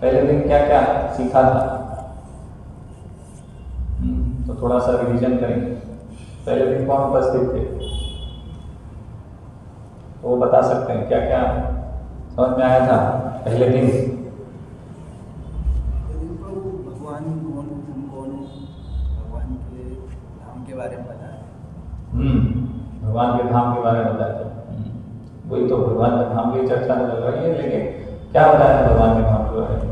पहले दिन क्या क्या सीखा था? तो थोड़ा सा रिवीजन करेंगे। पहले दिन कौन उपस्थित थे तो वो बता सकते हैं क्या क्या समझ में आया था पहले दिन? भगवान कौन, तुम कौन हो, भगवान के धाम के बारे में बताया। भगवान के धाम के बारे में बताया था। वही तो भगवान के धाम की चर्चा चल रही है, लेकिन क्या बताया था भगवान के धाम के बारे में?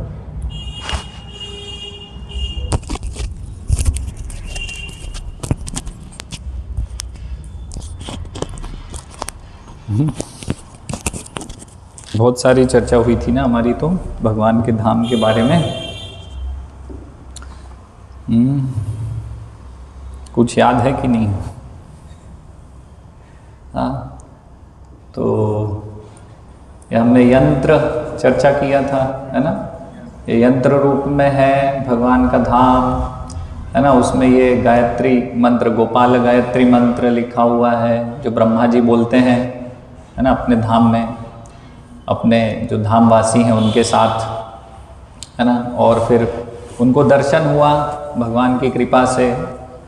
बहुत सारी चर्चा हुई थी ना हमारी तो भगवान के धाम के बारे में। कुछ याद है कि नहीं? हाँ, तो ये हमने यंत्र चर्चा किया था, है ना? ये यंत्र रूप में है भगवान का धाम, है ना? उसमें ये गायत्री मंत्र, गोपाल गायत्री मंत्र लिखा हुआ है जो ब्रह्मा जी बोलते हैं, है ना? अपने धाम में, अपने जो धामवासी हैं उनके साथ, है ना? और फिर उनको दर्शन हुआ भगवान की कृपा से,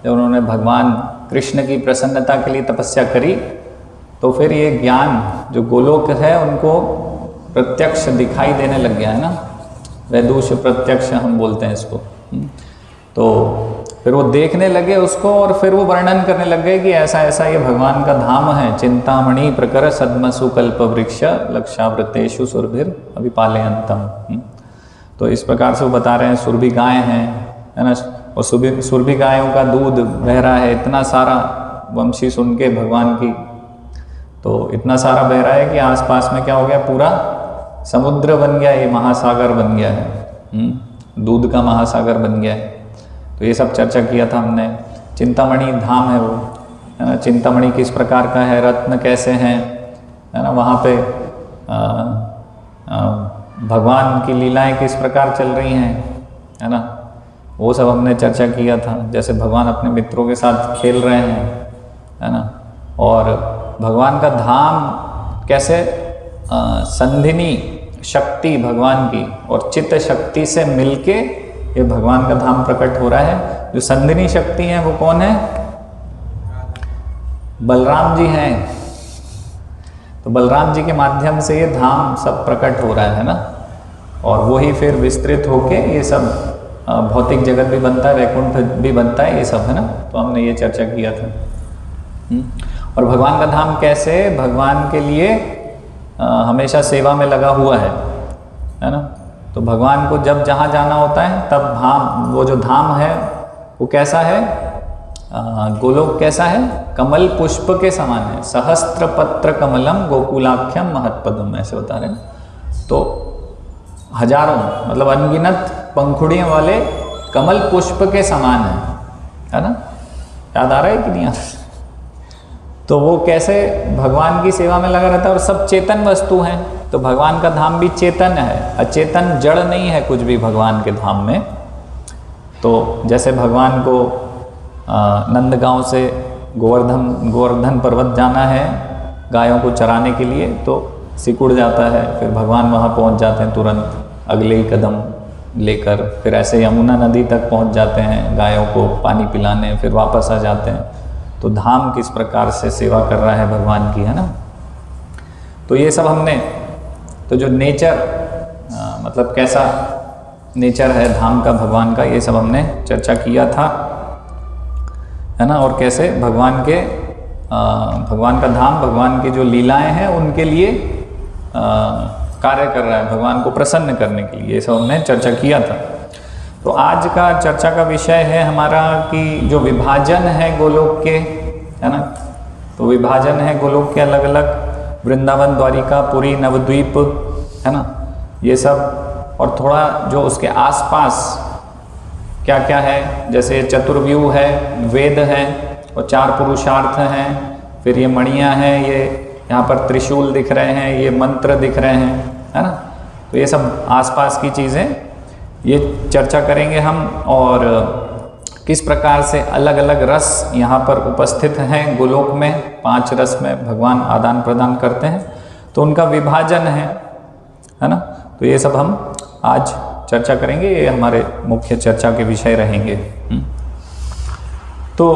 जब उन्होंने भगवान कृष्ण की प्रसन्नता के लिए तपस्या करी तो फिर ये ज्ञान जो गोलोक है उनको प्रत्यक्ष दिखाई देने लग गया, है ना? वैदूष प्रत्यक्ष हम बोलते हैं इसको। तो फिर वो देखने लगे उसको और फिर वो वर्णन करने लग गए कि ऐसा ऐसा ये भगवान का धाम है। चिंतामणि प्रकर सद्मसु कल्प वृक्ष लक्षावृतेषु सुरभिर अभिपालयन्तम। तो इस प्रकार से वो बता रहे हैं सुरभि गाय हैं, है ना? और सुरभि गायों का दूध बह रहा है, इतना सारा वंशी सुन के भगवान की, तो इतना सारा बह रहा है कि आसपास में क्या हो गया, पूरा समुद्र बन गया, ये महासागर बन गया है, दूध का महासागर बन गया है। तो ये सब चर्चा किया था हमने। चिंतामणि धाम है वो, है ना? चिंतामणि किस प्रकार का है, रत्न कैसे हैं, है ना? वहाँ पे भगवान की लीलाएं किस प्रकार चल रही हैं, है ना? वो सब हमने चर्चा किया था। जैसे भगवान अपने मित्रों के साथ खेल रहे हैं, है ना? और भगवान का धाम कैसे संधिनी शक्ति भगवान की और चित्त शक्ति से मिलके ये भगवान का धाम प्रकट हो रहा है। जो संधिनी शक्ति है वो कौन है? बलराम जी हैं। तो बलराम जी के माध्यम से ये धाम सब प्रकट हो रहा है ना? और वही फिर विस्तृत होके ये सब भौतिक जगत भी बनता है, वैकुंठ भी बनता है, ये सब, है ना? तो हमने ये चर्चा किया था। और भगवान का धाम कैसे भगवान के लिए हमेशा सेवा में लगा हुआ है ना? तो भगवान को जब जहाँ जाना होता है तब धाम, वो जो धाम है वो कैसा है? गोलोक कैसा है? कमल पुष्प के समान है। सहस्त्र पत्र कमलम गोकुलाख्यम महत्पदम, ऐसे बता रहे हैं। तो हजारों, मतलब अनगिनत पंखुड़ियों वाले कमल पुष्प के समान है ना? याद आ रहा है कि नहीं आ रहा? तो वो कैसे भगवान की सेवा में लगा रहता है और सब चेतन वस्तु हैं। तो भगवान का धाम भी चेतन है, अचेतन जड़ नहीं है कुछ भी भगवान के धाम में। तो जैसे भगवान को नंदगांव से गोवर्धन पर्वत जाना है गायों को चराने के लिए, तो सिकुड़ जाता है, फिर भगवान वहाँ पहुँच जाते हैं तुरंत अगले ही कदम लेकर। फिर ऐसे यमुना नदी तक पहुँच जाते हैं गायों को पानी पिलाने, फिर वापस आ जाते हैं। तो धाम किस प्रकार से सेवा कर रहा है भगवान की, है ना? तो ये सब हमने, तो जो नेचर, मतलब कैसा नेचर है धाम का भगवान का, ये सब हमने चर्चा किया था, है ना? और कैसे भगवान के भगवान का धाम भगवान की जो लीलाएं हैं उनके लिए कार्य कर रहा है, भगवान को प्रसन्न करने के लिए, ये सब हमने चर्चा किया था। तो आज का चर्चा का विषय है हमारा कि जो विभाजन है गोलोक के, है ना? तो विभाजन है गोलोक के अलग अलग, वृंदावन, द्वारिका, पुरी, नवद्वीप, है ना? ये सब, और थोड़ा जो उसके आसपास क्या क्या है, जैसे चतुर्व्यूह है, वेद है और 4 पुरुषार्थ हैं, फिर ये मणियाँ हैं, ये यहाँ पर त्रिशूल दिख रहे हैं, ये मंत्र दिख रहे हैं, है ना? तो ये सब आसपास की चीज़ें ये चर्चा करेंगे हम। और किस प्रकार से अलग अलग रस यहाँ पर उपस्थित हैं गोलोक में, 5 रस में भगवान आदान प्रदान करते हैं, तो उनका विभाजन है ना? तो ये सब हम आज चर्चा करेंगे, ये हमारे मुख्य चर्चा के विषय रहेंगे। तो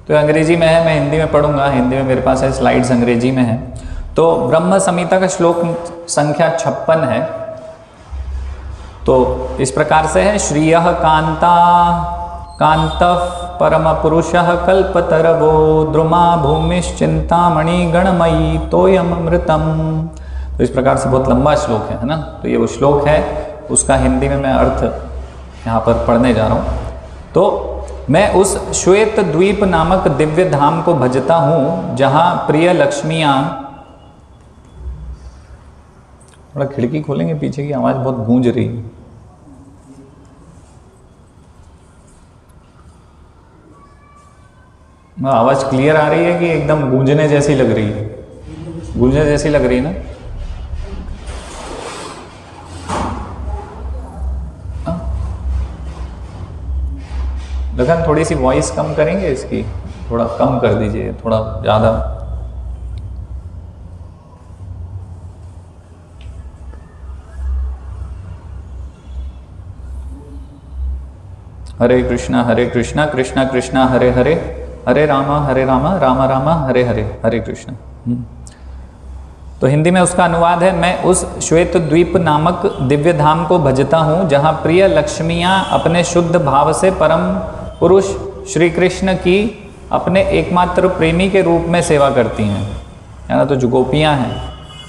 तो अंग्रेजी में है, मैं हिंदी में पढ़ूंगा। हिंदी में मेरे पास है, स्लाइड्स अंग्रेजी में है। तो ब्रह्म संहिता का श्लोक संख्या 56 है। तो इस प्रकार से है, श्रियः कांता कांतः परम पुरुषः कल्पतरवो द्रुमा भूमिश्चिंतामणि गणमयी तोयम अमृतम। तो इस प्रकार से बहुत लंबा श्लोक है ना। तो ये वो श्लोक है, उसका हिंदी में मैं अर्थ यहाँ पर पढ़ने जा रहा हूँ। तो मैं उस श्वेत द्वीप नामक दिव्य धाम को भजता हूँ जहाँ प्रिय लक्ष्मियाँ, थोड़ा खिड़की खोलेंगे, पीछे की आवाज़ बहुत गूंज रही है। आवाज़ क्लियर आ रही है कि एकदम गूंजने जैसी लग रही है? गूंजने जैसी लग रही है ना। लगन थोड़ी सी वॉइस कम करेंगे इसकी, थोड़ा कम कर दीजिए, थोड़ा ज़्यादा। हरे कृष्णा कृष्णा कृष्णा हरे हरे, हरे रामा रामा रामा हरे हरे, हरे कृष्णा। तो हिंदी में उसका अनुवाद है, मैं उस श्वेत द्वीप नामक दिव्य धाम को भजता हूँ जहाँ प्रिय लक्ष्मियाँ अपने शुद्ध भाव से परम पुरुष श्री कृष्ण की अपने एकमात्र प्रेमी के रूप में सेवा करती हैं, है ना। तो जो गोपियाँ हैं,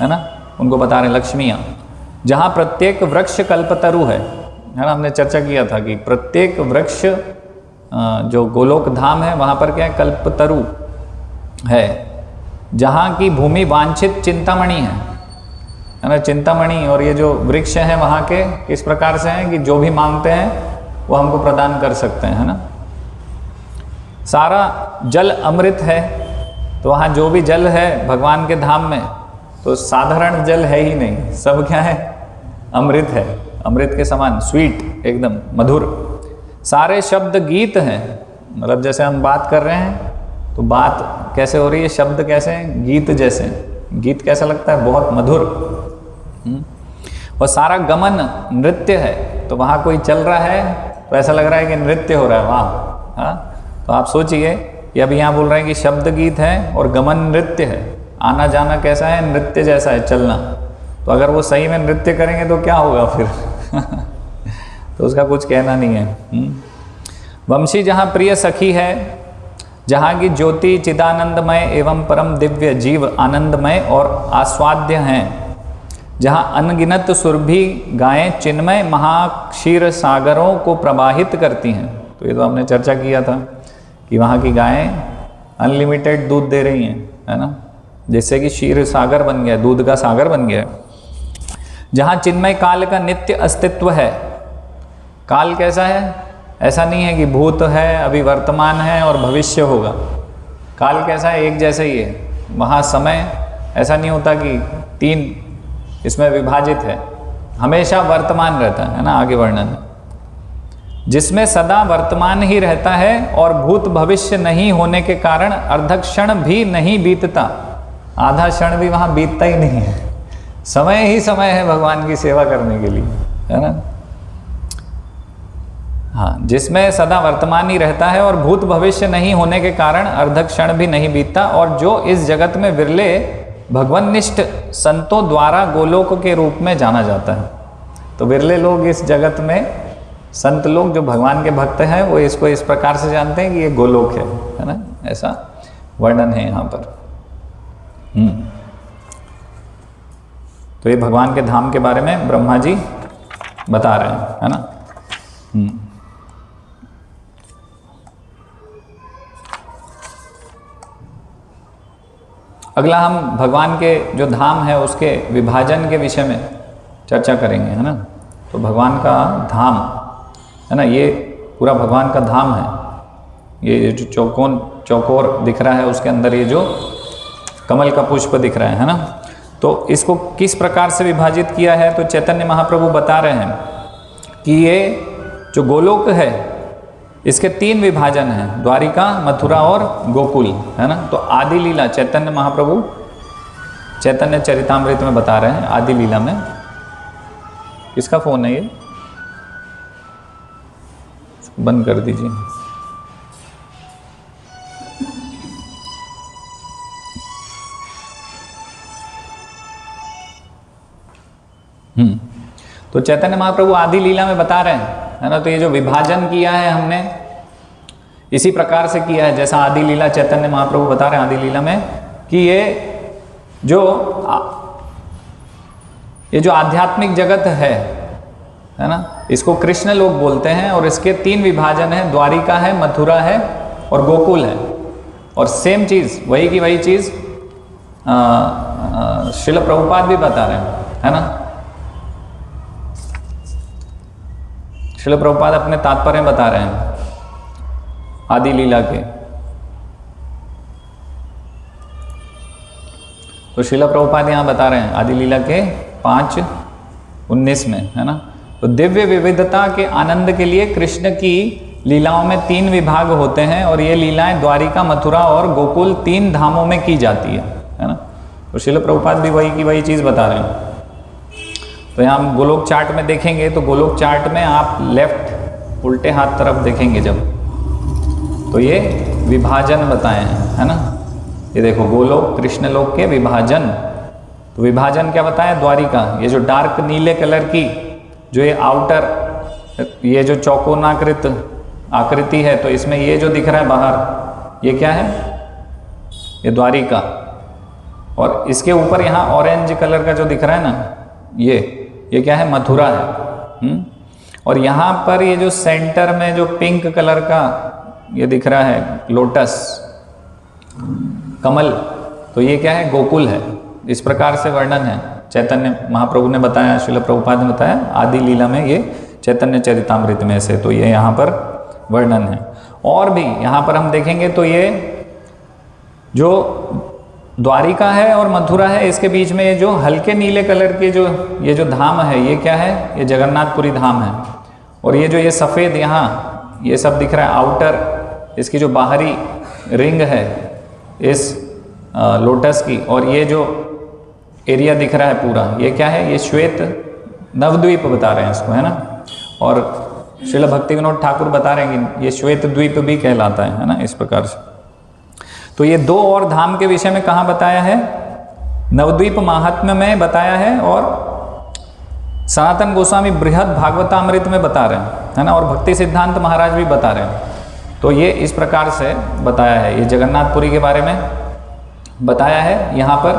है ना, उनको बता रहे लक्ष्मियाँ। जहाँ प्रत्येक वृक्ष कल्पतरु है ना। हमने चर्चा किया था कि प्रत्येक वृक्ष जो गोलोक धाम है वहाँ पर क्या है, कल्पतरु है। जहाँ की भूमि वांछित चिंतामणि है ना। चिंतामणि और ये जो वृक्ष हैं वहाँ के किस प्रकार से हैं कि जो भी मांगते हैं वो हमको प्रदान कर सकते हैं, है ना। सारा जल अमृत है। तो वहाँ जो भी जल है भगवान के धाम में, तो साधारण जल है ही नहीं, सब क्या है, अमृत है, अमृत के समान स्वीट, एकदम मधुर। सारे शब्द गीत हैं, मतलब जैसे हम बात कर रहे हैं तो बात कैसे हो रही है, शब्द कैसे हैं, गीत जैसे। गीत कैसा लगता है, बहुत मधुर। और सारा गमन नृत्य है। तो वहाँ कोई चल रहा है तो ऐसा लग रहा है कि नृत्य हो रहा है वहाँ। हाँ, तो आप सोचिए कि अभी यहाँ बोल रहे हैं कि शब्द गीत है और गमन नृत्य है। आना जाना कैसा है, नृत्य जैसा है, चलना। तो अगर वो सही में नृत्य करेंगे तो क्या होगा फिर तो उसका कुछ कहना नहीं है। वंशी जहाँ प्रिय सखी है, जहाँ की ज्योति चिदानंदमय एवं परम दिव्य जीव आनंदमय और आस्वाद्य हैं, जहाँ अनगिनत सुरभि गायें चिन्मय महाक्षीर सागरों को प्रवाहित करती हैं। तो ये तो हमने चर्चा किया था कि वहाँ की गायें अनलिमिटेड दूध दे रही हैं, है ना, जिससे कि क्षीर सागर बन गया, दूध का सागर बन गया। जहाँ चिन्मय काल का नित्य अस्तित्व है। काल कैसा है, ऐसा नहीं है कि भूत है, अभी वर्तमान है और भविष्य होगा। काल कैसा है, एक जैसा ही है। वहाँ समय ऐसा नहीं होता कि 3 इसमें विभाजित है, हमेशा वर्तमान रहता है ना। आगे वर्णन, जिसमें सदा वर्तमान ही रहता है और भूत भविष्य नहीं होने के कारण अर्धक्षण भी नहीं बीतता। आधा क्षण भी वहाँ बीतता ही नहीं है, समय ही समय है भगवान की सेवा करने के लिए, है ना। हाँ, जिसमें सदा वर्तमान ही रहता है और भूत भविष्य नहीं होने के कारण अर्धक्षण भी नहीं बीतता, और जो इस जगत में विरले भगवन्निष्ठ संतों द्वारा गोलोक के रूप में जाना जाता है। तो विरले लोग इस जगत में, संत लोग जो भगवान के भक्त हैं, वो इसको इस प्रकार से जानते हैं कि ये गोलोक है ना। ऐसा वर्णन है यहाँ पर। तो ये भगवान के धाम के बारे में ब्रह्मा जी बता रहे हैं, है ना। अगला हम भगवान के जो धाम है उसके विभाजन के विषय में चर्चा करेंगे, है ना। तो भगवान का धाम है ना, ये पूरा भगवान का धाम है। ये जो चौकोर दिख रहा है उसके अंदर ये जो कमल का पुष्प दिख रहा है ना, तो इसको किस प्रकार से विभाजित किया है, तो चैतन्य महाप्रभु बता रहे हैं कि ये जो गोलोक है इसके 3 विभाजन हैं, द्वारिका, मथुरा और गोकुल, है ना। तो आदि लीला चैतन्य महाप्रभु चैतन्य चरितामृत में बता रहे हैं, आदि लीला में। किसका फोन है ये, बंद कर दीजिए। तो चैतन्य महाप्रभु आदि लीला में बता रहे हैं, है ना। तो ये जो विभाजन किया है हमने इसी प्रकार से किया है, जैसा आदि लीला चैतन्य महाप्रभु बता रहे हैं आदि लीला में कि ये जो आध्यात्मिक जगत है ना, इसको कृष्ण लोग बोलते हैं और इसके 3 विभाजन है, द्वारिका है, मथुरा है और गोकुल है। और सेम चीज वही की वही चीज श्रील प्रभुपाद भी बता रहे हैं, है ना। श्रील प्रभुपाद अपने तात्पर्य बता रहे हैं आदि लीला के। तो श्रील प्रभुपाद यहाँ बता रहे हैं आदि लीला के 5:19 में, है ना। तो दिव्य विविधता के आनंद के लिए कृष्ण की लीलाओं में 3 विभाग होते हैं और ये लीलाएं द्वारिका, मथुरा और गोकुल 3 धामों में की जाती है ना। तो श्रील प्रभुपाद भी वही की वही चीज़ बता रहे हैं। तो यहाँ हम गोलोक चार्ट में देखेंगे, तो गोलोक चार्ट में आप लेफ्ट उल्टे हाथ तरफ देखेंगे जब, तो ये विभाजन बताए हैं, है ना। ये देखो गोलोक कृष्ण लोक के विभाजन। तो विभाजन क्या बताया, द्वारिका, ये जो डार्क नीले कलर की जो ये आउटर, ये जो चौकोनाकृत आकृति है, तो इसमें ये जो दिख रहा है बाहर, ये क्या है, ये द्वारिका। और इसके ऊपर यहाँ ऑरेंज कलर का जो दिख रहा है ना, ये क्या है, मथुरा है। और यहाँ पर ये जो सेंटर में जो पिंक कलर का ये दिख रहा है लोटस कमल, तो ये क्या है, गोकुल है। इस प्रकार से वर्णन है, चैतन्य महाप्रभु ने बताया, श्रील प्रभुपाद ने बताया आदि लीला में, ये चैतन्य चरितामृत में से, तो ये यहाँ पर वर्णन है। और भी यहाँ पर हम देखेंगे तो ये जो द्वारिका है और मथुरा है, इसके बीच में ये जो हल्के नीले कलर के ये जो धाम है, ये क्या है, ये जगन्नाथपुरी धाम है। और ये जो ये सफ़ेद यहाँ ये सब दिख रहा है आउटर, इसकी जो बाहरी रिंग है इस लोटस की, और ये जो एरिया दिख रहा है पूरा, ये क्या है, ये श्वेत नवद्वीप बता रहे हैं इसको, है ना। और श्रील भक्ति विनोद ठाकुर बता रहे हैं कि ये श्वेत द्वीप भी कहलाता है ना, इस प्रकार से। तो ये 2 और धाम के विषय में कहाँ बताया है, नवद्वीप महात्म्य में बताया है, और सनातन गोस्वामी बृहद भागवतामृत में बता रहे हैं, है ना। और भक्ति सिद्धांत महाराज भी बता रहे हैं। तो ये इस प्रकार से बताया है, ये जगन्नाथपुरी के बारे में बताया है यहाँ पर,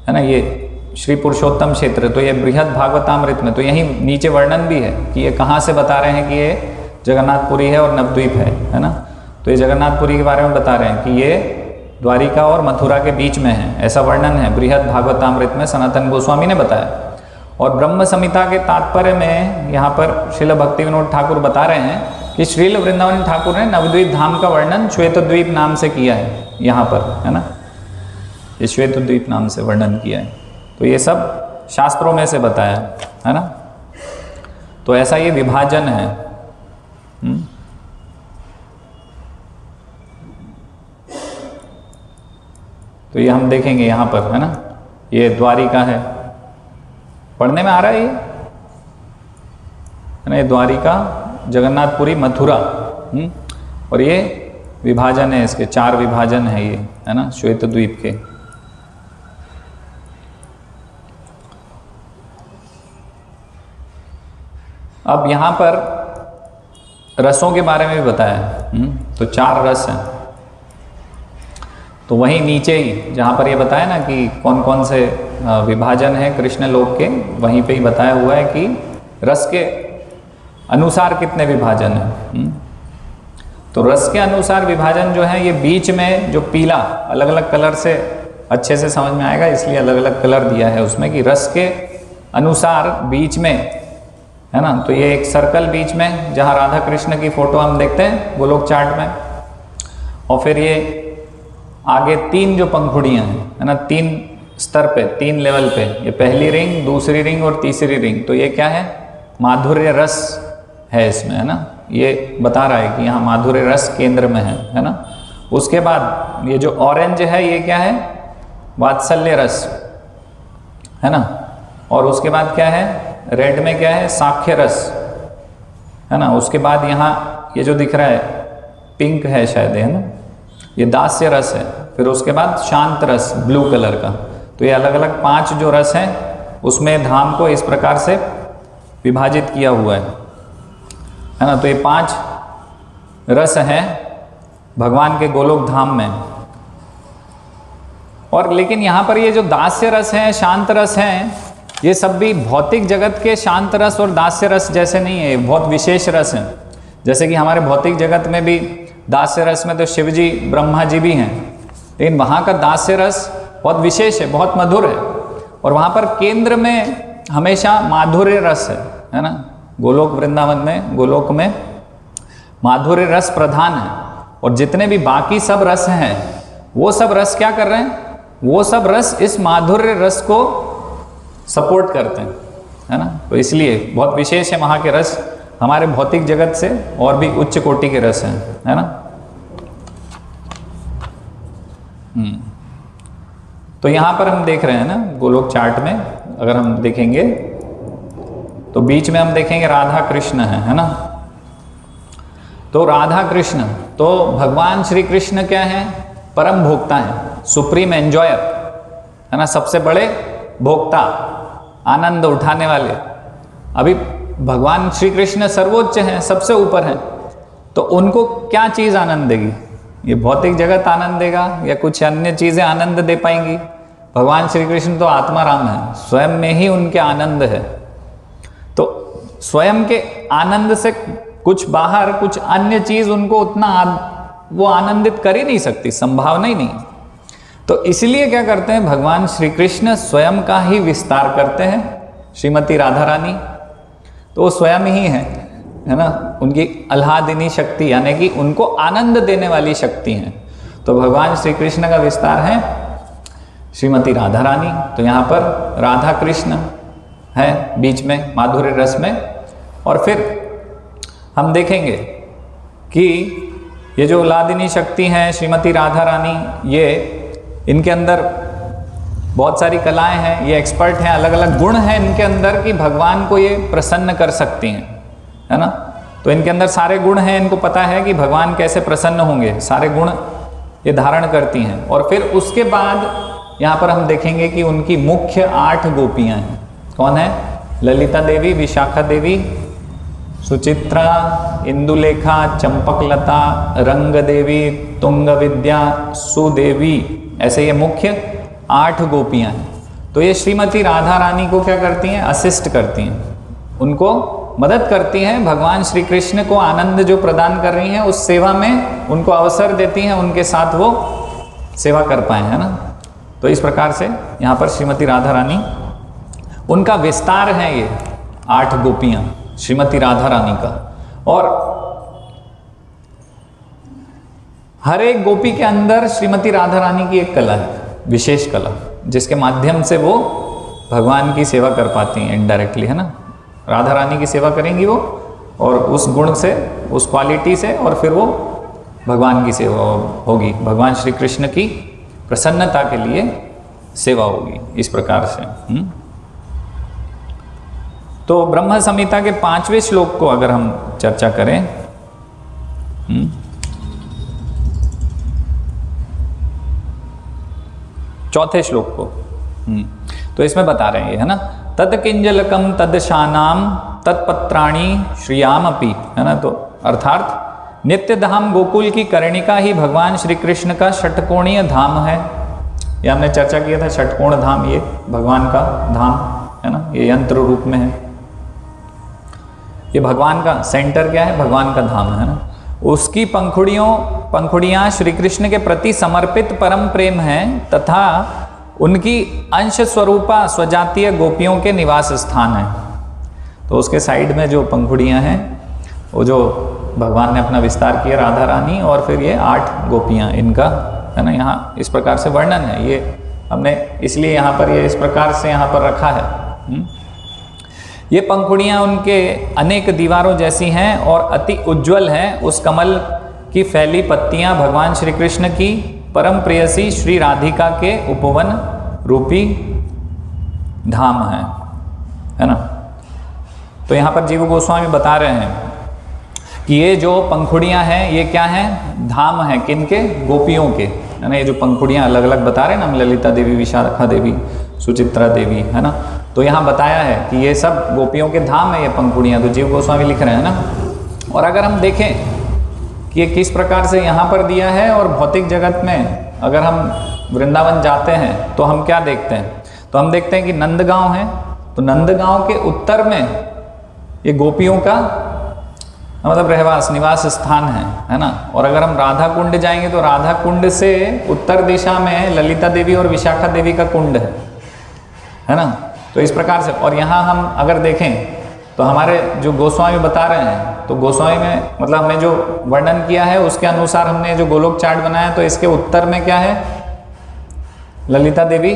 है ना। ये श्री पुरुषोत्तम क्षेत्र, तो ये बृहद भागवतामृत में, तो यहीं नीचे वर्णन भी है कि ये कहाँ से बता रहे हैं कि ये जगन्नाथपुरी है और नवद्वीप है ना। तो ये जगन्नाथपुरी के बारे में बता रहे हैं कि ये द्वारिका और मथुरा के बीच में है, ऐसा वर्णन है बृहद भागवतामृत में, सनातन गोस्वामी ने बताया। और ब्रह्म संहिता के तात्पर्य में यहाँ पर श्रील भक्ति विनोद ठाकुर बता रहे हैं कि श्रील वृंदावन ठाकुर ने नवद्वीप धाम का वर्णन श्वेतद्वीप नाम से किया है यहाँ पर, है ना। ये श्वेतद्वीप नाम से वर्णन किया है। तो ये सब शास्त्रों में से बताया है ना। तो ऐसा ये विभाजन है। तो ये हम देखेंगे यहाँ पर, है ना। ये द्वारिका है, पढ़ने में आ रहा है ये, है ना। ये द्वारिका, जगन्नाथपुरी, मथुरा, और ये विभाजन है, इसके 4 विभाजन है ये, है ना, श्वेतद्वीप के। अब यहाँ पर रसों के बारे में भी बताया है। तो 4 रस हैं। तो वहीं नीचे ही जहाँ पर ये बताया ना कि कौन कौन से विभाजन है कृष्ण लोक के, वहीं पे ही बताया हुआ है कि रस के अनुसार कितने विभाजन हैं। तो रस के अनुसार विभाजन जो है, ये बीच में जो पीला अलग अलग कलर से अच्छे से समझ में आएगा, इसलिए अलग अलग कलर दिया है उसमें कि रस के अनुसार बीच में, है ना, तो ये एक सर्कल बीच में जहाँ राधा कृष्ण की फोटो हम देखते हैं गोलोक चार्ट में, और फिर ये आगे 3 जो पंखुड़ियाँ हैं, है ना, 3 स्तर पे, 3 लेवल पे, ये पहली रिंग, दूसरी रिंग और तीसरी रिंग, तो ये क्या है, माधुर्य रस है इसमें, है ना, ये बता रहा है कि यहाँ माधुर्य रस केंद्र में है ना। उसके बाद ये जो ऑरेंज है ये क्या है, वात्सल्य रस, है ना, और उसके बाद क्या है, रेड में क्या है, साख्य रस, है ना। उसके बाद यहाँ ये जो दिख रहा है पिंक है शायद, है ना, ये दास्य रस है। फिर उसके बाद शांत रस ब्लू कलर का। तो ये अलग अलग 5 जो रस हैं उसमें धाम को इस प्रकार से विभाजित किया हुआ है ना। तो ये 5 रस हैं भगवान के गोलोक धाम में। और लेकिन यहाँ पर ये जो दास्य रस हैं, शांत रस हैं, ये सब भी भौतिक जगत के शांत रस और दास्य रस जैसे नहीं है, बहुत विशेष रस हैं। जैसे कि हमारे भौतिक जगत में भी दास्य रस में तो शिव जी ब्रह्मा जी भी हैं, लेकिन वहाँ का दास्य रस बहुत विशेष है, बहुत मधुर है, और वहाँ पर केंद्र में हमेशा माधुर्य रस है ना। गोलोक वृंदावन में, गोलोक में माधुर्य रस प्रधान है, और जितने भी बाकी सब रस हैं वो सब रस क्या कर रहे हैं, वो सब रस इस माधुर्य रस को सपोर्ट करते हैं, है ना। तो इसलिए बहुत विशेष है वहाँ के रस, हमारे भौतिक जगत से और भी उच्च कोटि के रस हैं, है ना। तो यहाँ पर हम देख रहे हैं ना गोलोक चार्ट में, अगर हम देखेंगे तो बीच में हम देखेंगे राधा कृष्ण है ना। तो राधा कृष्ण, तो भगवान श्री कृष्ण क्या है, परम भोक्ता है, सुप्रीम एंजॉयर, है ना, सबसे बड़े भोक्ता, आनंद उठाने वाले। अभी भगवान श्री कृष्ण सर्वोच्च हैं, सबसे ऊपर हैं, तो उनको क्या चीज़ आनंद देगी, ये भौतिक जगत आनंद देगा या कुछ अन्य चीज़ें आनंद दे पाएंगी। भगवान श्री कृष्ण तो आत्मा राम है, स्वयं में ही उनके आनंद है, तो स्वयं के आनंद से कुछ बाहर कुछ अन्य चीज़ उनको उतना वो आनंदित कर ही नहीं सकती, संभावना ही नहीं। तो इसलिए क्या करते हैं, भगवान श्री कृष्ण स्वयं का ही विस्तार करते हैं। श्रीमती राधा रानी तो वो स्वयं ही है ना, उनकी आह्लादिनी शक्ति, यानी कि उनको आनंद देने वाली शक्ति है। तो भगवान श्री कृष्ण का विस्तार है श्रीमती राधा रानी। तो यहाँ पर राधा कृष्ण है बीच में माधुर्य रस में। और फिर हम देखेंगे कि ये जो आह्लादिनी शक्ति हैं श्रीमती राधा रानी, ये इनके अंदर बहुत सारी कलाएं हैं, ये एक्सपर्ट हैं, अलग अलग गुण हैं इनके अंदर कि भगवान को ये प्रसन्न कर सकती हैं, है ना। तो इनके अंदर सारे गुण हैं, इनको पता है कि भगवान कैसे प्रसन्न होंगे, सारे गुण ये धारण करती हैं। और फिर उसके बाद यहाँ पर हम देखेंगे कि उनकी मुख्य 8 गोपियाँ हैं। कौन है, ललिता देवी, विशाखा देवी, सुचित्रा, इंदुलेखा, चंपकलता, रंग देवी, तुंग विद्या, सुदेवी, ऐसे ये मुख्य 8 गोपियाँ हैं। तो ये श्रीमती राधा रानी को क्या करती हैं, असिस्ट करती हैं, उनको मदद करती हैं, भगवान श्री कृष्ण को आनंद जो प्रदान कर रही हैं उस सेवा में उनको अवसर देती हैं, उनके साथ वो सेवा कर पाए, है ना। तो इस प्रकार से यहाँ पर श्रीमती राधा रानी, उनका विस्तार है ये 8 गोपियाँ श्रीमती राधा रानी का। और हर एक गोपी के अंदर श्रीमती राधा रानी की एक कला है, विशेष कला, जिसके माध्यम से वो भगवान की सेवा कर पाती हैं इनडायरेक्टली, है ना। राधा रानी की सेवा करेंगी वो, और उस गुण से, उस क्वालिटी से, और फिर वो भगवान की सेवा होगी, भगवान श्री कृष्ण की प्रसन्नता के लिए सेवा होगी, इस प्रकार से। तो ब्रह्म संहिता के 5वें श्लोक को अगर हम चर्चा करें, चौथे श्लोक को, तो इसमें बता रहे हैं, है ना, तद किंजलकम तद शानाम तत्पत्राणी श्रियामपि, है ना। तो अर्थात नित्य धाम गोकुल की कर्णिका ही भगवान श्री कृष्ण का षटकोणीय धाम है। ये हमने चर्चा किया था, षटकोण धाम ये भगवान का धाम है ना, ये यंत्र रूप में है, ये भगवान का सेंटर क्या है, भगवान का धाम है ना। उसकी पंखुड़ियाँ श्री कृष्ण के प्रति समर्पित परम प्रेम है, तथा उनकी अंश स्वरूपा स्वजातीय गोपियों के निवास स्थान है। तो उसके साइड में जो पंखुड़ियाँ हैं, वो जो भगवान ने अपना विस्तार किया, राधा रानी और फिर ये 8 गोपियाँ, इनका है ना यहाँ इस प्रकार से वर्णन है। ये हमने इसलिए यहाँ पर ये इस प्रकार से यहाँ पर रखा है। ये पंखुड़ियाँ उनके अनेक दीवारों जैसी हैं और अति उज्ज्वल हैं। उस कमल की फैली पत्तियाँ भगवान श्री कृष्ण की परम प्रेयसी श्री राधिका के उपवन रूपी धाम है ना। तो यहाँ पर जीव गोस्वामी बता रहे हैं कि ये जो पंखुड़ियाँ हैं ये क्या हैं, धाम हैं, किनके, गोपियों के, है ना। ये जो पंखुड़ियाँ अलग अलग बता रहे हैं ना हम, ललिता देवी, विशाखा देवी, सुचित्रा देवी, है ना। तो यहाँ बताया है कि ये सब गोपियों के धाम है ये पंखुड़ियाँ। तो जीव गोस्वामी लिख रहे हैं ना। और अगर हम देखें कि ये किस प्रकार से यहाँ पर दिया है, और भौतिक जगत में अगर हम वृंदावन जाते हैं तो हम क्या देखते हैं, तो हम देखते हैं कि नंदगांव है। तो नंदगांव के उत्तर में ये गोपियों का मतलब रहवास, निवास स्थान है ना। और अगर हम राधा कुंड जाएंगे तो राधा कुंड से उत्तर दिशा में ललिता देवी और विशाखा देवी का कुंड है ना। तो इस प्रकार से, और यहाँ हम अगर देखें तो हमारे जो गोस्वामी बता रहे हैं, तो गोस्वामी में मतलब हमने जो वर्णन किया है उसके अनुसार हमने जो गोलोक चार्ट बनाया, तो इसके उत्तर में क्या है, ललिता देवी,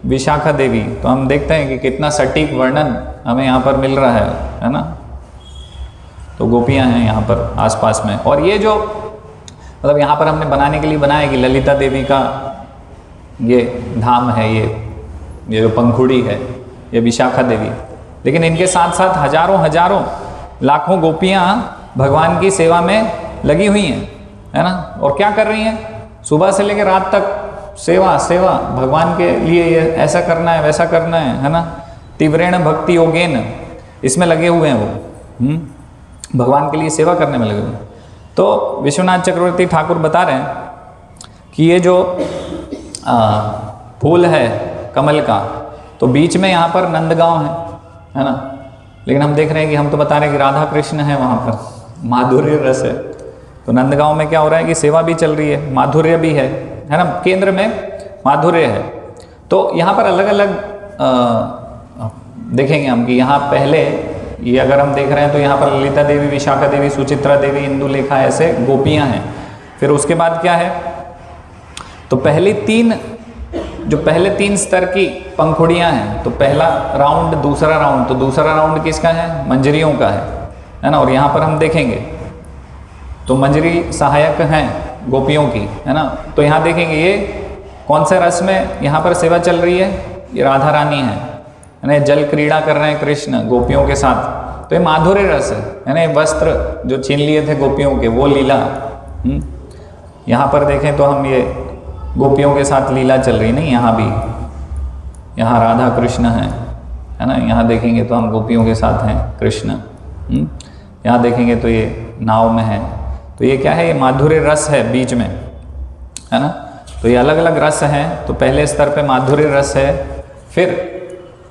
विशाखा देवी। तो हम देखते हैं कि कितना सटीक वर्णन हमें यहाँ पर मिल रहा है ना। तो गोपियाँ हैं यहाँ पर आसपास में। और ये जो मतलब यहाँ पर हमने बनाने के लिए बनाया कि ललिता देवी का ये धाम है, ये जो पंखुड़ी है, ये विशाखा देवी। लेकिन इनके साथ साथ हजारों लाखों गोपियाँ भगवान की सेवा में लगी हुई हैं, है ना। और क्या कर रही हैं, सुबह से लेकर रात तक सेवा भगवान के लिए, ये ऐसा करना है, वैसा करना है ना। तीव्रेण भक्ति योगेन, इसमें लगे हुए हैं वो, भगवान के लिए सेवा करने में लगे हुए। तो विश्वनाथ चक्रवर्ती ठाकुर बता रहे हैं कि ये जो फूल है कमल का, तो बीच में यहाँ पर नंदगांव है ना। लेकिन हम देख रहे हैं कि हम तो बता रहे हैं कि राधा कृष्ण है वहाँ पर, माधुर्य रस है। तो नंदगांव में क्या हो रहा है कि सेवा भी चल रही है, माधुर्य भी है ना, केंद्र में माधुर्य है। तो यहाँ पर अलग अलग देखेंगे हम कि यहाँ पहले ये अगर हम देख रहे हैं तो यहाँ पर ललिता देवी, विशाखा देवी, सुचित्रा देवी, इंदुलेखा, ऐसे गोपियाँ हैं। फिर उसके बाद क्या है, तो पहले तीन स्तर की पंखुड़ियाँ हैं। तो पहला राउंड, दूसरा राउंड, तो दूसरा राउंड किसका है, मंजरियों का है ना। और यहाँ पर हम देखेंगे तो मंजरी सहायक हैं गोपियों की, है ना। तो यहाँ देखेंगे ये कौन से रस में यहाँ पर सेवा चल रही है, ये राधा रानी है ना। जल क्रीड़ा कर रहे हैं कृष्ण गोपियों के साथ, तो ये माधुर्य रस है ना। वस्त्र जो छीन लिए थे गोपियों के, वो लीला। यहाँ पर देखें तो हम ये गोपियों के साथ लीला चल रही, नहीं यहाँ भी, यहाँ राधा कृष्ण है ना। यहाँ देखेंगे तो हम गोपियों के साथ हैं कृष्ण। यहाँ देखेंगे तो ये नाव में है। तो ये क्या है, ये माधुर्य रस है बीच में, है ना। तो ये अलग अलग रस हैं। तो पहले स्तर पे माधुर्य रस है। फिर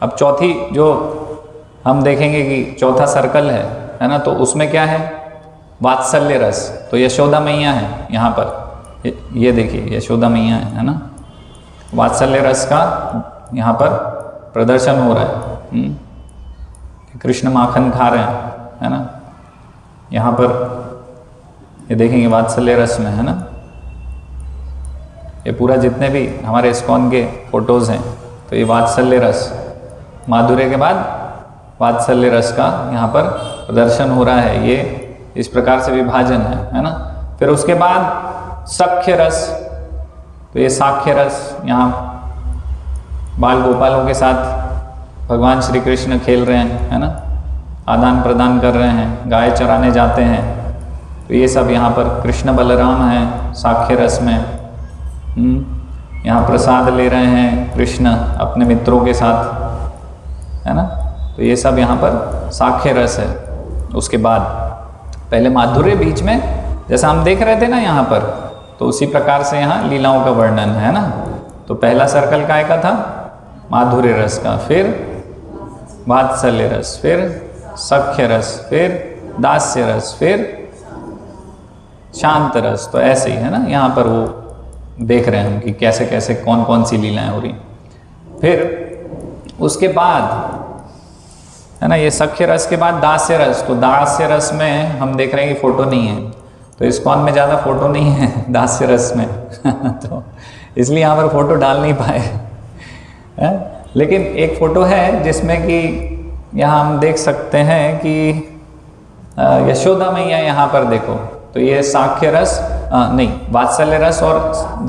अब चौथी जो हम देखेंगे कि चौथा सर्कल है ना, तो उसमें क्या है, वात्सल्य रस। तो यशोदा मैया है यहाँ पर, ये देखिए यशोदा मैया है ना। वात्सल्य रस का यहाँ पर प्रदर्शन हो रहा है। कृष्ण माखन खा रहे हैं, है ना। यहाँ पर ये देखेंगे वात्सल्य रस में, है ना। ये पूरा जितने भी हमारे इस्कॉन के फोटोज़ हैं, तो ये वात्सल्य रस, माधुर्य के बाद वात्सल्य रस का यहाँ पर प्रदर्शन हो रहा है। ये इस प्रकार से विभाजन है ना। फिर उसके बाद सख्य रस, तो ये साख्य रस, यहाँ बाल गोपालों के साथ भगवान श्री कृष्ण खेल रहे हैं, है ना, आदान प्रदान कर रहे हैं, गाय चराने जाते हैं। तो ये सब यहाँ पर कृष्ण बलराम हैं साख्य रस में। यहाँ प्रसाद ले रहे हैं कृष्ण अपने मित्रों के साथ, है ना। तो ये सब यहाँ पर साख्य रस है। उसके बाद पहले माधुर्य बीच में, जैसा हम देख रहे थे ना यहाँ पर, तो उसी प्रकार से यहाँ लीलाओं का वर्णन है ना। तो पहला सर्कल काय का था, माधुर्य रस का, फिर वात्सल्य रस, फिर सख्य रस, फिर दास्य रस, फिर शांत रस। तो ऐसे ही है ना, यहाँ पर वो देख रहे हैं हम कि कैसे कैसे कौन कौन सी लीलाएं हो रही। फिर उसके बाद है ना, ये सख्य रस के बाद दास्य रस। तो दास्य रस में हम देख रहे हैं कि फोटो नहीं है, तो इस्कॉन में ज़्यादा फोटो नहीं है दास्य रस में तो इसलिए यहाँ पर फोटो डाल नहीं पाए है? लेकिन एक फोटो है जिसमें कि यहाँ हम देख सकते हैं कि यशोदा मैया यहाँ पर देखो, तो ये साख्य रस नहीं, वात्सल्य रस और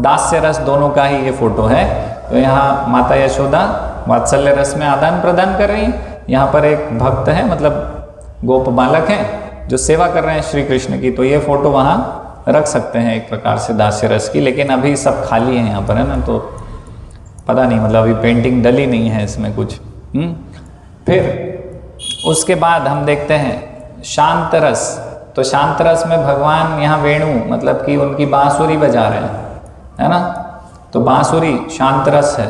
दास्य रस दोनों का ही ये फोटो है। तो यहाँ माता यशोदा वात्सल्य रस में आदान प्रदान कर रही है, यहाँ पर एक भक्त है, मतलब गोप बालक हैं जो सेवा कर रहे हैं श्री कृष्ण की, तो ये फोटो वहाँ रख सकते हैं एक प्रकार से दास्य रस की। लेकिन अभी सब खाली है यहाँ पर, है ना, तो पता नहीं, मतलब अभी पेंटिंग डली नहीं है इसमें कुछ। फिर उसके बाद हम देखते हैं शांत रस। तो शांत रस में भगवान यहाँ वेणु, मतलब कि उनकी बांसुरी बजा रहे हैं, है ना, तो बांसुरी शांत रस है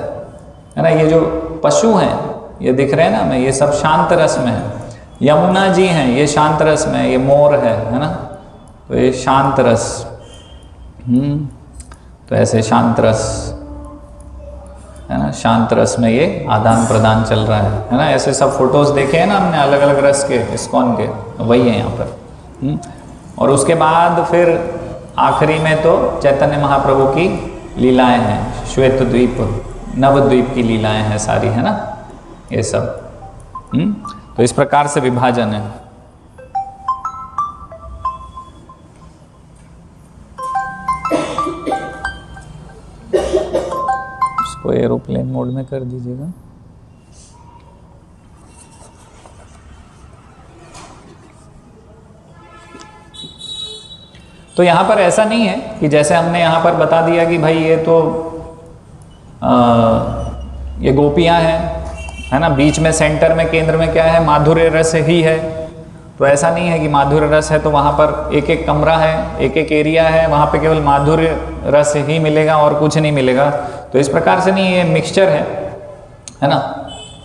ना। ये जो पशु हैं ये दिख रहे हैं ना हमें, ये सब शांत रस में है। यमुना जी हैं, ये शांत रस में, ये मोर है ना, तो ये शांत रस। तो ऐसे शांत रस है ना, शांत रस में ये आदान प्रदान चल रहा है ना। ऐसे सब फोटोज देखे हैं ना हमने अलग अलग रस के, इस्कॉन के, वही है यहाँ पर। और उसके बाद फिर आखिरी में तो चैतन्य महाप्रभु की लीलाएं हैं, श्वेत द्वीप, नवद्वीप की लीलाएं हैं सारी, है ना, ये सब। तो इस प्रकार से विभाजन है। इसको एरोप्लेन मोड में कर दीजिएगा। तो यहाँ पर ऐसा नहीं है कि जैसे हमने यहाँ पर बता दिया कि भाई ये तो ये गोपियाँ हैं, है ना, बीच में सेंटर में केंद्र में क्या है, माधुर्य रस ही है। तो ऐसा नहीं है कि माधुर्य रस है तो वहाँ पर एक एक कमरा है, एक एक एरिया है, वहाँ पे केवल माधुर्य रस ही मिलेगा और कुछ नहीं मिलेगा। तो इस प्रकार से नहीं, ये मिक्सचर है ना।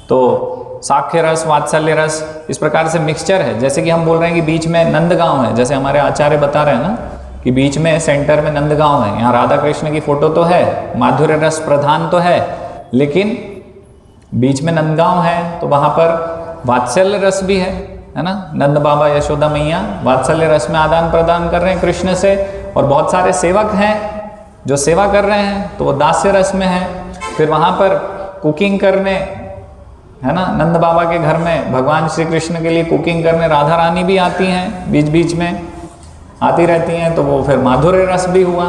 तो साख्य रस, वात्सल्य रस, इस प्रकार से मिक्सचर है। जैसे कि हम बोल रहे हैं कि बीच में नंदगांव है, जैसे हमारे आचार्य बता रहे हैं ना कि बीच में सेंटर में नंदगांव है। यहाँ राधा कृष्ण की फोटो तो है, माधुर्य रस प्रधान तो है, लेकिन बीच में नंदगांव है तो वहाँ पर वात्सल्य रस भी है ना। नंद बाबा यशोदा मैया वात्सल्य रस में आदान प्रदान कर रहे हैं कृष्ण से, और बहुत सारे सेवक हैं जो सेवा कर रहे हैं तो वो दास्य रस में है। फिर वहाँ पर कुकिंग करने, है ना, नंद बाबा के घर में भगवान श्री कृष्ण के लिए कुकिंग करने राधा रानी भी आती हैं, बीच बीच में आती रहती हैं, तो वो फिर माधुर्य रस भी हुआ।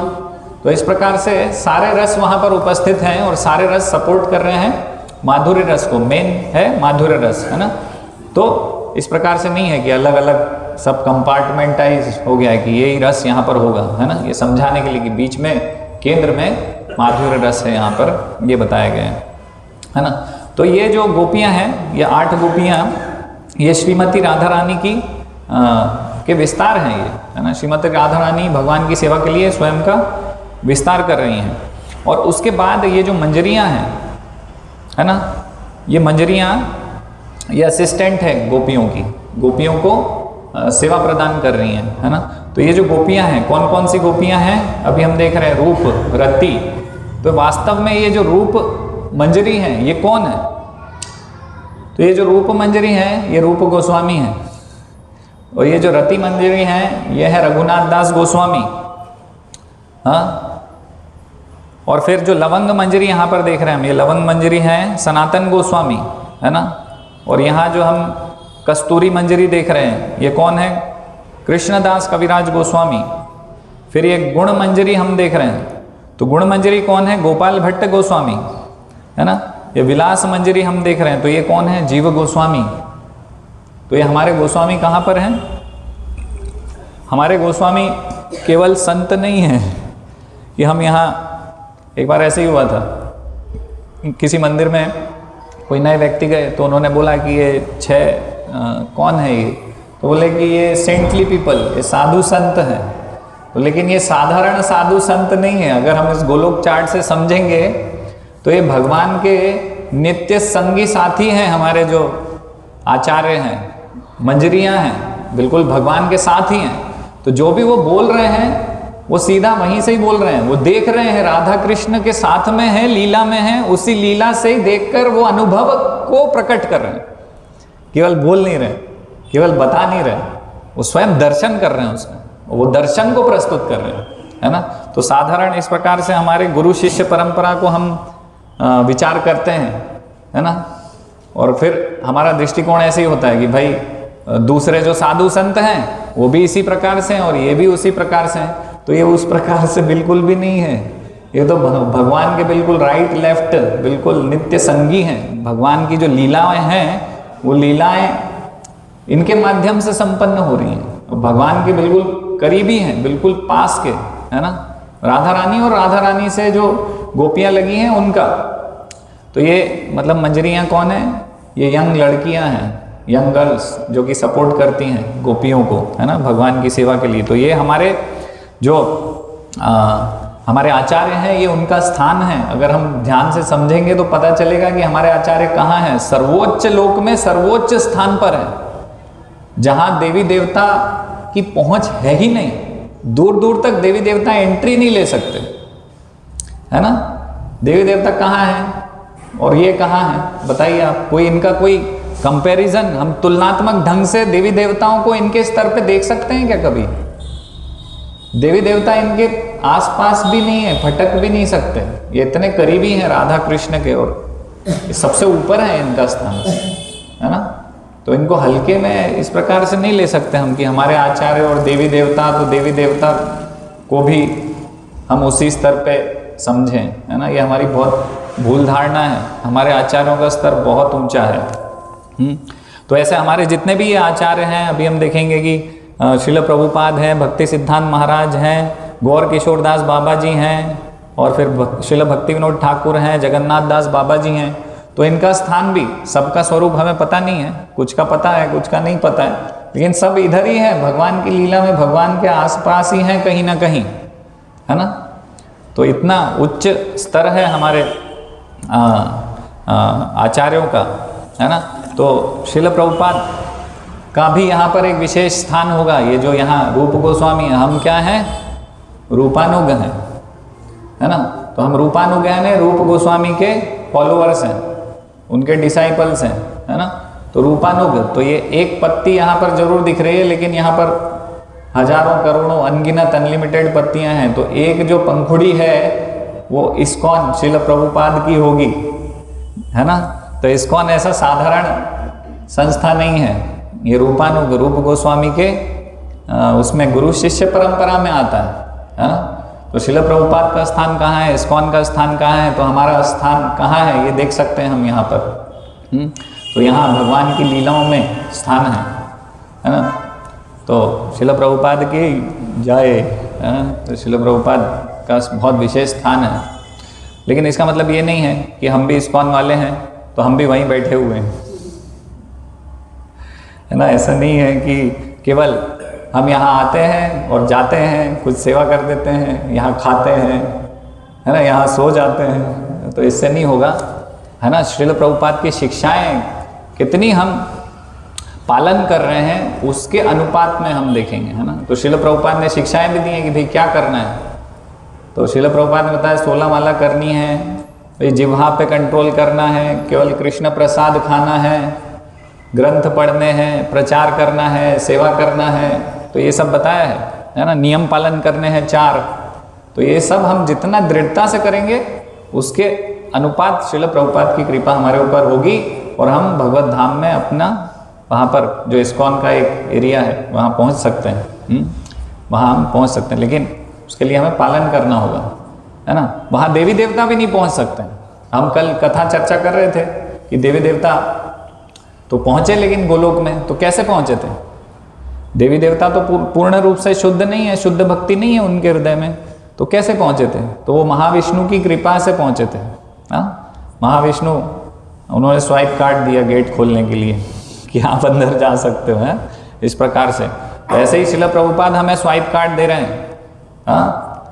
तो इस प्रकार से सारे रस वहाँ पर उपस्थित हैं और सारे रस सपोर्ट कर रहे हैं माधुर्य रस को। मेन है माधुर्य रस, है ना। तो इस प्रकार से नहीं है कि अलग अलग सब कंपार्टमेंटाइज हो गया है कि यही रस यहाँ पर होगा, है ना। ये समझाने के लिए कि बीच में केंद्र में माधुर्य रस है, यहाँ पर ये बताया गया है ना। तो ये जो गोपियाँ हैं, ये 8 गोपियाँ, ये श्रीमती राधा रानी की के विस्तार हैं ये, है ना। श्रीमती राधा रानी भगवान की सेवा के लिए स्वयं का विस्तार कर रही हैं। और उसके बाद ये जो मंजरियाँ हैं, है ना, ये मंजरियाँ, ये असिस्टेंट है गोपियों की, गोपियों को सेवा प्रदान कर रही हैं, है ना। तो ये जो गोपियाँ हैं, कौन कौन सी गोपियाँ हैं अभी हम देख रहे हैं, रूप, रति। तो वास्तव में ये जो रूप मंजरी हैं ये कौन है? तो ये जो रूप मंजरी हैं ये रूप गोस्वामी हैं, और ये जो रति मंजरी हैं ये है रघुनाथ दास गोस्वामी। हाँ, और फिर जो लवंग मंजरी यहाँ पर देख रहे हैं हम, ये लवंग मंजरी हैं सनातन गोस्वामी, है ना। और यहाँ जो हम कस्तूरी मंजरी देख रहे हैं ये कौन है? कृष्णदास कविराज गोस्वामी। फिर ये गुण मंजरी हम देख रहे हैं, तो गुण मंजरी कौन है? गोपाल भट्ट गोस्वामी, है ना। ये विलास मंजरी हम देख रहे हैं, तो ये कौन है? जीव गोस्वामी। तो ये हमारे गोस्वामी कहाँ पर हैं? हमारे गोस्वामी केवल संत नहीं हैं कि हम यहाँ, एक बार ऐसे ही हुआ था, किसी मंदिर में कोई नए व्यक्ति गए तो उन्होंने बोला कि ये 6 कौन है ये? तो बोले कि ये सेंटली पीपल, ये साधु संत हैं। तो लेकिन ये साधारण साधु संत नहीं है। अगर हम इस गोलोक चार्ट से समझेंगे तो ये भगवान के नित्य संगी साथी हैं, हमारे जो आचार्य हैं, मंजरियाँ हैं, बिल्कुल भगवान के साथ ही हैं। तो जो भी वो बोल रहे हैं वो सीधा वहीं से ही बोल रहे हैं, वो देख रहे हैं राधा कृष्ण के साथ में है, लीला में है, उसी लीला से ही देखकर वो अनुभव को प्रकट कर रहे हैं, केवल बोल नहीं रहे, केवल बता नहीं रहे, वो स्वयं दर्शन कर रहे हैं उसमें, वो दर्शन को प्रस्तुत कर रहे हैं, है ना। तो साधारण इस प्रकार से हमारे गुरु शिष्य परंपरा को हम विचार करते हैं, है ना। और फिर हमारा दृष्टिकोण ऐसे ही होता है कि भाई दूसरे जो साधु संत हैं वो भी इसी प्रकार से हैं और ये भी उसी प्रकार से हैं, तो ये उस प्रकार से बिल्कुल भी नहीं है। ये तो भगवान के बिल्कुल राइट लेफ्ट बिल्कुल नित्य संगी हैं। भगवान की जो लीलाएं हैं वो लीलाएं इनके माध्यम से संपन्न हो रही हैं, भगवान के बिल्कुल करीबी हैं, बिल्कुल पास के, है ना। राधा रानी और राधा रानी से जो गोपियां लगी हैं उनका, तो ये मतलब मंजरियां कौन है, ये यंग लड़कियां हैं, यंग गर्ल्स जो कि सपोर्ट करती हैं गोपियों को, है ना, भगवान की सेवा के लिए। तो ये हमारे जो हमारे आचार्य हैं, ये उनका स्थान है। अगर हम ध्यान से समझेंगे तो पता चलेगा कि हमारे आचार्य कहाँ हैं, सर्वोच्च लोक में सर्वोच्च स्थान पर है, जहाँ देवी देवता की पहुँच है ही नहीं, दूर दूर तक देवी देवता एंट्री नहीं ले सकते, है ना। देवी देवता कहाँ हैं और ये कहाँ है, बताइए आप। कोई इनका कोई कंपैरिजन, हम तुलनात्मक ढंग से देवी देवताओं को इनके स्तर पे देख सकते हैं क्या कभी? देवी देवता इनके आसपास भी नहीं है, भटक भी नहीं सकते, ये इतने करीबी हैं राधा कृष्ण के और सबसे ऊपर है इनका स्थान, है ना। तो इनको हल्के में इस प्रकार से नहीं ले सकते हम कि हमारे आचार्य और देवी देवता, तो देवी देवता को भी हम उसी स्तर पे समझें, है ना। ये हमारी बहुत भूल धारणा है। हमारे आचार्यों का स्तर बहुत ऊंचा है। तो ऐसे हमारे जितने भी ये आचार्य हैं, अभी हम देखेंगे कि श्रील प्रभुपाद हैं, भक्ति सिद्धांत महाराज हैं, गौर किशोरदास बाबा जी हैं, और फिर श्रील भक्ति विनोद ठाकुर हैं, जगन्नाथ दास बाबा जी हैं। तो इनका स्थान भी, सबका स्वरूप हमें पता नहीं है, कुछ का पता है, कुछ का नहीं पता है, लेकिन सब इधर ही है, भगवान की लीला में, भगवान के आसपास ही हैं कहीं ना कहीं, है ना। तो इतना उच्च स्तर है हमारे आचार्यों का, है ना। तो श्रील प्रभुपाद का भी यहाँ पर एक विशेष स्थान होगा। ये जो यहाँ रूप गोस्वामी हैं, हम क्या हैं, रूपानुग हैं, है ना। तो हम रूपानुग हैं, रूप गोस्वामी के फॉलोअर्स हैं, उनके डिसाइपल्स हैं, है ना। तो रूपानुग, तो ये एक पत्ती यहाँ पर जरूर दिख रही है, लेकिन यहाँ पर हजारों करोड़ों अनगिनत अनलिमिटेड पत्तियाँ हैं। तो एक जो पंखुड़ी है वो इस्कॉन श्रील प्रभुपाद की होगी, है ना। तो इस्कॉन ऐसा साधारण संस्था नहीं है, ये रूपानुग, रूप गोस्वामी के उसमें गुरु शिष्य परंपरा में आता है ना। तो श्रील प्रभुपाद का स्थान कहाँ है, इस्कॉन का स्थान कहाँ है, तो हमारा स्थान कहाँ है ये देख सकते हैं हम यहाँ पर। तो यहाँ भगवान की लीलाओं में स्थान है ना। तो श्रील प्रभुपाद की जय, तो श्रील प्रभुपाद का बहुत विशेष स्थान है। लेकिन इसका मतलब ये नहीं है कि हम भी इस्कॉन वाले हैं तो हम भी वहीं बैठे हुए हैं, है ना। ऐसा नहीं है कि केवल हम यहाँ आते हैं और जाते हैं, कुछ सेवा कर देते हैं, यहाँ खाते हैं, है ना, यहाँ सो जाते हैं, तो इससे नहीं होगा, है ना। श्रील प्रभुपाद की शिक्षाएं कितनी हम पालन कर रहे हैं उसके अनुपात में हम देखेंगे, है ना। तो श्रील प्रभुपाद ने शिक्षाएं भी दी हैं कि भाई क्या करना है। तो श्रील प्रभुपाद ने बताया 16 माला करनी है, भाई जिह्वा पे कंट्रोल करना है, केवल कृष्ण प्रसाद खाना है, ग्रंथ पढ़ने हैं, प्रचार करना है, सेवा करना है, तो ये सब बताया है ना। नियम पालन करने हैं 4। तो ये सब हम जितना दृढ़ता से करेंगे उसके अनुपात श्रील प्रभुपाद की कृपा हमारे ऊपर होगी और हम भगवत धाम में अपना वहाँ पर जो इस्कॉन का एक एरिया है वहाँ पहुँच सकते हैं, वहाँ हम पहुँच सकते हैं। लेकिन उसके लिए हमें पालन करना होगा, है ना। वहाँ देवी देवता भी नहीं पहुँच सकते हैं। हम कल कथा चर्चा कर रहे थे कि देवी देवता तो पहुँचे, लेकिन गोलोक में तो कैसे पहुँचे थे? देवी देवता तो पूर्ण रूप से शुद्ध नहीं है, शुद्ध भक्ति नहीं है उनके हृदय में, तो कैसे पहुँचे थे? तो वो महाविष्णु की कृपा से पहुँचे थे। महाविष्णु उन्होंने स्वाइप कार्ड दिया गेट खोलने के लिए कि आप अंदर जा सकते हो, हैं इस प्रकार से। ऐसे ही श्रील प्रभुपाद हमें स्वाइप कार्ड दे रहे हैं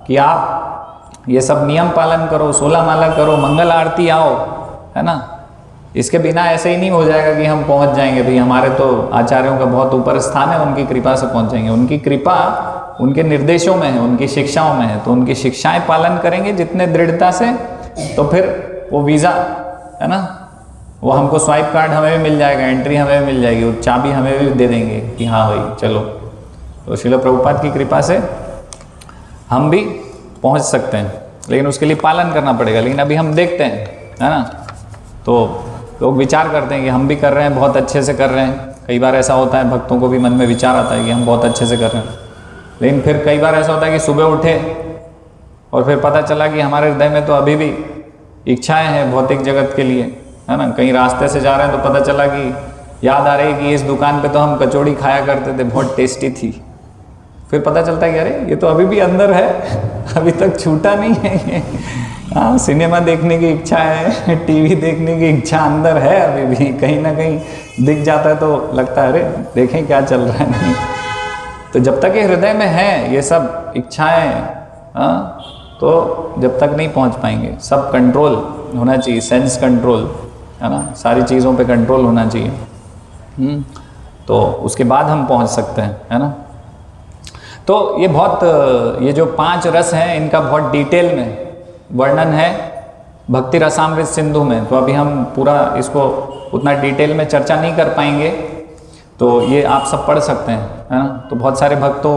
कि आप ये सब नियम पालन करो, 16 माला करो, मंगल आरती आओ, है ना। इसके बिना ऐसे ही नहीं हो जाएगा कि हम पहुंच जाएंगे, भाई हमारे तो आचार्यों का बहुत ऊपर स्थान है, उनकी कृपा से पहुंच जाएंगे। उनकी कृपा उनके निर्देशों में है, उनकी शिक्षाओं में है, तो उनकी शिक्षाएं पालन करेंगे जितने दृढ़ता से, तो फिर वो वीज़ा है ना, वो हमको स्वाइप कार्ड हमें भी मिल जाएगा, एंट्री हमें भी मिल जाएगी, वो चाबी हमें भी दे देंगे कि हाँ भाई चलो। तो श्रील प्रभुपाद की कृपा से हम भी पहुंच सकते हैं, लेकिन उसके लिए पालन करना पड़ेगा। लेकिन अभी हम देखते हैं है ना, तो लोग विचार करते हैं कि हम भी कर रहे हैं, बहुत अच्छे से कर रहे हैं। कई बार ऐसा होता है, भक्तों को भी मन में विचार आता है कि हम बहुत अच्छे से कर रहे हैं, लेकिन फिर कई बार ऐसा होता है कि सुबह उठे और फिर पता चला कि हमारे हृदय में तो अभी भी इच्छाएं हैं भौतिक जगत के लिए, है ना। कहीं रास्ते से जा रहे हैं तो पता चला कि याद आ रही है कि इस दुकान पे तो हम कचौड़ी खाया करते थे, बहुत टेस्टी थी। फिर पता चलता है कि अरे ये तो अभी भी अंदर है, अभी तक छूटा नहीं है ये। हाँ, सिनेमा देखने की इच्छा है, टीवी देखने की इच्छा अंदर है, अभी भी कहीं ना कहीं दिख जाता है तो लगता है अरे देखें क्या चल रहा है। नहीं, तो जब तक ये हृदय में है ये सब इच्छाएं, हाँ, तो जब तक नहीं पहुंच पाएंगे। सब कंट्रोल होना चाहिए, सेंस कंट्रोल, है ना, सारी चीज़ों पे कंट्रोल होना चाहिए। तो उसके बाद हम पहुंच सकते हैं, है ना। तो ये बहुत, ये जो 5 रस हैं इनका बहुत डिटेल में वर्णन है भक्ति रसामृत सिंधु में। तो अभी हम पूरा इसको उतना डिटेल में चर्चा नहीं कर पाएंगे, तो ये आप सब पढ़ सकते हैं, है ना। तो बहुत सारे भक्त तो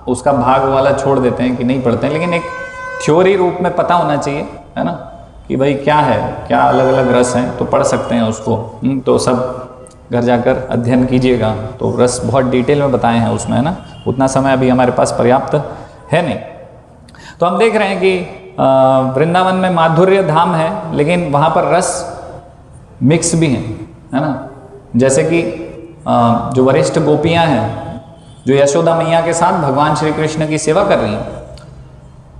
उसका भाग वाला छोड़ देते हैं कि नहीं पढ़ते हैं, लेकिन एक थ्योरी रूप में पता होना चाहिए, है ना, कि भाई क्या है, क्या अलग अलग रस हैं, तो पढ़ सकते हैं उसको। तो सब घर जाकर अध्ययन कीजिएगा, तो रस बहुत डिटेल में बताए हैं उसमें, है ना। उतना समय अभी हमारे पास पर्याप्त है नहीं। तो हम देख रहे हैं कि वृंदावन में माधुर्य धाम है, लेकिन वहाँ पर रस मिक्स भी हैं, है ना। जैसे कि जो वरिष्ठ गोपियाँ हैं जो यशोदा मैया के साथ भगवान श्री कृष्ण की सेवा कर रही हैं,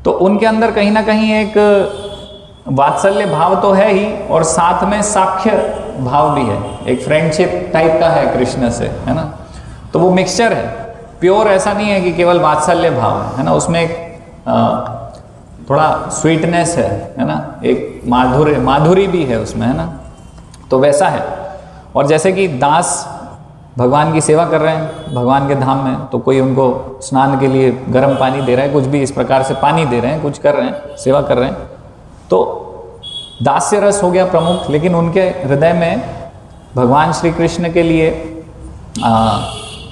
तो उनके अंदर कहीं ना कहीं एक वात्सल्य भाव तो है ही, और साथ में साख्य भाव भी है, एक फ्रेंडशिप टाइप का है कृष्ण से, है ना। तो वो मिक्सचर है, प्योर ऐसा नहीं है कि केवल वात्सल्य भाव है ना, उसमें एक थोड़ा स्वीटनेस है ना, एक माधुरी भी है उसमें, है ना। तो वैसा है। और जैसे कि दास भगवान की सेवा कर रहे हैं भगवान के धाम में, तो कोई उनको स्नान के लिए गर्म पानी दे रहा है, कुछ भी इस प्रकार से पानी दे रहे हैं, कुछ कर रहे हैं, सेवा कर रहे हैं, तो दास्य रस हो गया प्रमुख। लेकिन उनके हृदय में भगवान श्री कृष्ण के लिए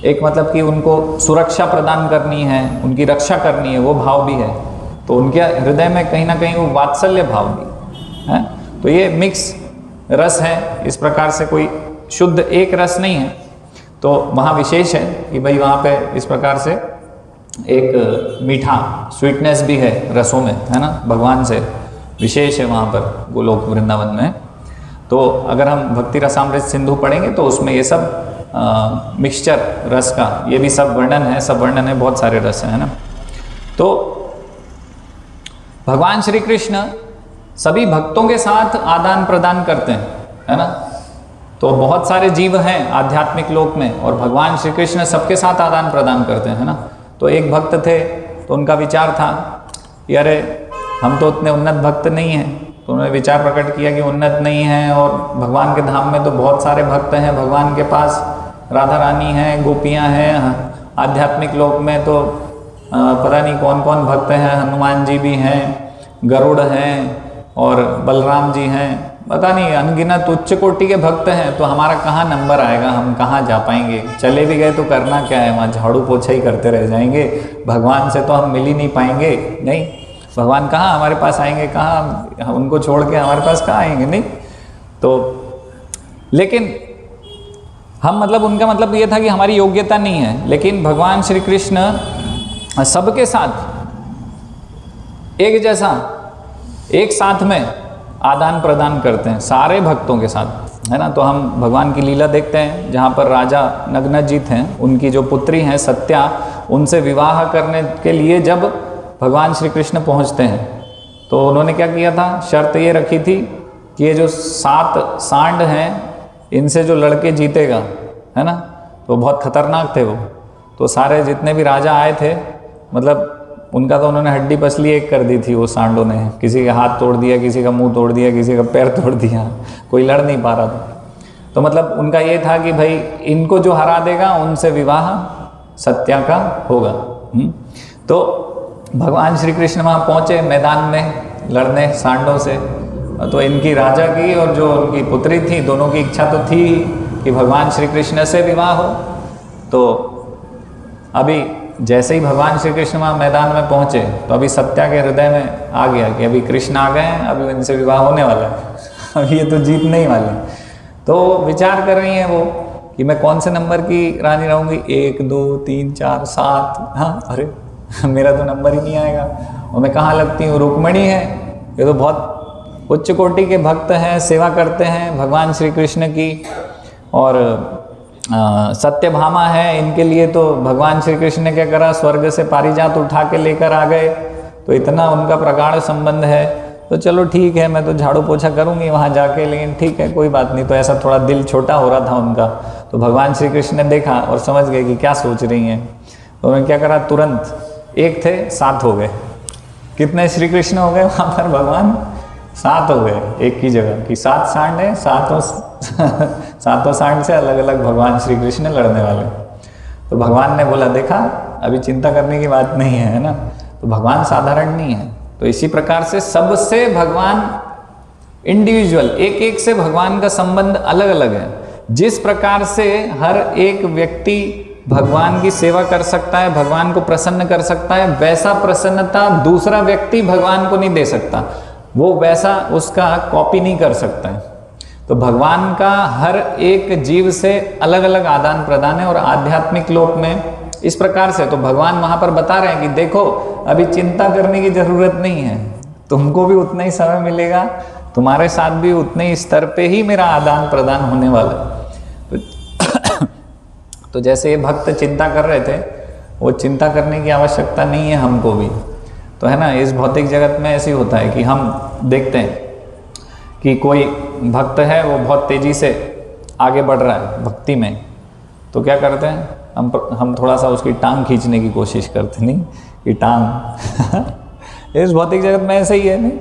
एक मतलब कि उनको सुरक्षा प्रदान करनी है, उनकी रक्षा करनी है, वो भाव भी है। तो उनके हृदय में कहीं ना कहीं वो वात्सल्य भाव भी है। तो ये मिक्स रस है, इस प्रकार से कोई शुद्ध एक रस नहीं है। तो वहाँ विशेष है कि भाई वहाँ पे इस प्रकार से एक मीठा स्वीटनेस भी है रसों में, है ना, भगवान से विशेष है वहाँ पर गोलोक वृंदावन में। तो अगर हम भक्ति रसामृत सिंधु पढ़ेंगे तो उसमें ये सब मिक्सचर रस का ये भी सब वर्णन है, सब वर्णन है, बहुत सारे रस हैं, है ना। तो भगवान श्री कृष्ण सभी भक्तों के साथ आदान प्रदान करते हैं, है ना। तो बहुत सारे जीव हैं आध्यात्मिक लोक में, और भगवान श्री कृष्ण सबके साथ आदान प्रदान करते हैं, है ना। तो एक भक्त थे, तो उनका विचार था कि अरे हम तो उतने उन्नत भक्त नहीं हैं। तो उन्होंने विचार प्रकट किया कि उन्नत नहीं हैं, और भगवान के धाम में तो बहुत सारे भक्त हैं, भगवान के पास राधा रानी हैं, गोपियाँ हैं, आध्यात्मिक लोक में तो पता नहीं कौन कौन भक्त हैं, हनुमान जी भी हैं, गरुड़ हैं, और बलराम जी हैं, पता नहीं अनगिनत उच्च कोटि के भक्त हैं। तो हमारा कहाँ नंबर आएगा, हम कहाँ जा पाएंगे, चले भी गए तो करना क्या है, वहाँ झाड़ू पोछा ही करते रह जाएंगे, भगवान से तो हम मिल ही नहीं पाएंगे। नहीं, भगवान कहाँ हमारे पास आएंगे, कहाँ उनको छोड़ के हमारे पास कहाँ आएंगे, नहीं। तो लेकिन हम मतलब उनका मतलब ये था कि हमारी योग्यता नहीं है, लेकिन भगवान श्री कृष्ण सबके साथ एक जैसा एक साथ में आदान प्रदान करते हैं सारे भक्तों के साथ, है ना। तो हम भगवान की लीला देखते हैं जहाँ पर राजा नग्नजीत हैं, उनकी जो पुत्री हैं सत्या, उनसे विवाह करने के लिए जब भगवान श्री कृष्ण पहुँचते हैं, तो उन्होंने क्या किया था, शर्त ये रखी थी कि ये जो 7 सांड हैं इनसे जो लड़के जीतेगा, है ना, तो बहुत खतरनाक थे वो। तो सारे जितने भी राजा आए थे, मतलब उनका तो उन्होंने हड्डी पसली एक कर दी थी वो सांडों ने, किसी का हाथ तोड़ दिया, किसी का मुंह तोड़ दिया, किसी का पैर तोड़ दिया, कोई लड़ नहीं पा रहा था। तो मतलब उनका ये था कि भाई इनको जो हरा देगा उनसे विवाह सत्या का होगा, तो भगवान श्री कृष्ण वहाँ पहुँचे मैदान में लड़ने सांडों से। तो इनकी राजा की और जो उनकी पुत्री थी दोनों की इच्छा तो थी कि भगवान श्री कृष्ण से विवाह हो। तो अभी जैसे ही भगवान श्री कृष्ण वहाँ मैदान में पहुँचे तो अभी सत्या के हृदय में आ गया कि अभी कृष्ण आ गए हैं, अभी इनसे विवाह होने वाला है, अब ये तो जीत नहीं वाले। तो विचार कर रही हैं वो कि मैं कौन से नंबर की रानी रहूँगी, 1 2 3 4 7, हाँ अरे मेरा तो नंबर ही नहीं आएगा, और मैं कहाँ लगती हूँ। रुक्मिणी है, ये तो बहुत उच्च कोटि के भक्त हैं, सेवा करते हैं भगवान श्री कृष्ण की, और सत्यभामा है, इनके लिए तो भगवान श्री कृष्ण ने क्या करा, स्वर्ग से पारिजात उठा के लेकर आ गए। तो इतना उनका प्रगाढ़ संबंध है। तो चलो ठीक है, मैं तो झाड़ू पोछा करूँगी वहाँ जाके, लेकिन ठीक है कोई बात नहीं। तो ऐसा थोड़ा दिल छोटा हो रहा था उनका। तो भगवान श्री कृष्ण ने देखा और समझ गए कि क्या सोच रही हैं। तो उन्होंने क्या करा, तुरंत 1 थे 7 हो गए। कितने श्री कृष्ण हो गए वहाँ पर, भगवान 7 हो गए एक की जगह, कि 7 सांड है, सातों सांड से अलग अलग भगवान श्री कृष्ण लड़ने वाले। तो भगवान ने बोला देखा अभी चिंता करने की बात नहीं है ना। तो भगवान साधारण नहीं है। तो इसी प्रकार से सबसे भगवान इंडिविजुअल, एक एक से भगवान का संबंध अलग अलग है। जिस प्रकार से हर एक व्यक्ति भगवान की सेवा कर सकता है, भगवान को प्रसन्न कर सकता है, वैसा प्रसन्नता दूसरा व्यक्ति भगवान को नहीं दे सकता, वो वैसा उसका कॉपी नहीं कर सकता है। तो भगवान का हर एक जीव से अलग अलग आदान प्रदान है। और आध्यात्मिक लोक में इस प्रकार से तो भगवान वहाँ पर बता रहे हैं कि देखो अभी चिंता करने की जरूरत नहीं है, तुमको भी उतना ही समय मिलेगा, तुम्हारे साथ भी उतने ही स्तर पे ही मेरा आदान प्रदान होने वाला है। तो जैसे ये भक्त चिंता कर रहे थे, वो चिंता करने की आवश्यकता नहीं है हमको भी। तो है ना, इस भौतिक जगत में ऐसे ही होता है कि हम देखते हैं कि कोई भक्त है, वो बहुत तेजी से आगे बढ़ रहा है भक्ति में, तो क्या करते हैं हम थोड़ा सा उसकी टांग खींचने की कोशिश करते, नहीं कि टांग इस भौतिक जगत में ऐसे ही है नहीं।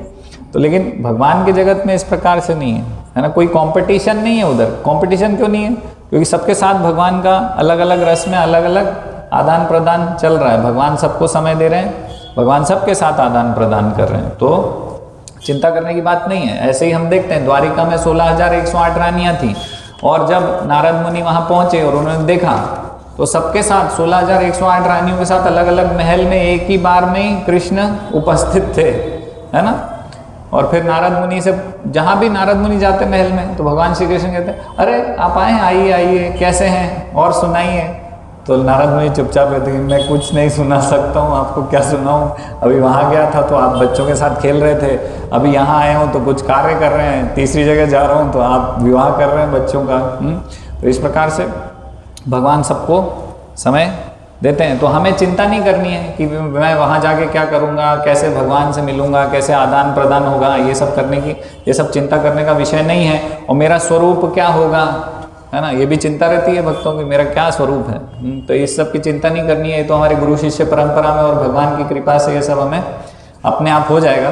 तो लेकिन भगवान के जगत में इस प्रकार से नहीं है ना, कोई कंपटीशन नहीं है उधर। कंपटीशन क्यों नहीं है? क्योंकि सबके साथ भगवान का अलग अलग रस में अलग अलग आदान प्रदान चल रहा है। भगवान सबको समय दे रहे हैं, भगवान सबके साथ आदान प्रदान कर रहे हैं। तो चिंता करने की बात नहीं है। ऐसे ही हम देखते हैं द्वारिका में 16,108 रानियां थी, और जब नारद मुनि वहां पहुंचे और उन्होंने देखा तो सबके साथ 16,108 रानियों के साथ अलग अलग महल में एक ही बार में ही कृष्ण उपस्थित थे, है ना। और फिर नारद मुनि से, जहाँ भी नारद मुनि जाते महल में, तो भगवान श्री कृष्ण कहते अरे आप आए, आइए आइए, कैसे हैं और सुनाइए। तो नारद मुनि चुपचाप कहते हैं मैं कुछ नहीं सुना सकता हूँ, आपको क्या सुनाऊँ, अभी वहाँ गया था तो आप बच्चों के साथ खेल रहे थे, अभी यहाँ आए हूँ तो कुछ कार्य कर रहे हैं, तीसरी जगह जा रहा हूँ तो आप विवाह कर रहे हैं बच्चों का। तो इस प्रकार से भगवान सबको समय देते हैं। तो हमें चिंता नहीं करनी है कि मैं वहाँ जाके क्या करूँगा, कैसे भगवान से मिलूँगा, कैसे आदान प्रदान होगा, ये सब करने की, ये सब चिंता करने का विषय नहीं है। और मेरा स्वरूप क्या होगा, है ना, ये भी चिंता रहती है भक्तों की, मेरा क्या स्वरूप है। तो इस सब की चिंता नहीं करनी है। तो हमारे गुरु शिष्य परंपरा में और भगवान की कृपा से ये सब हमें अपने आप हो जाएगा।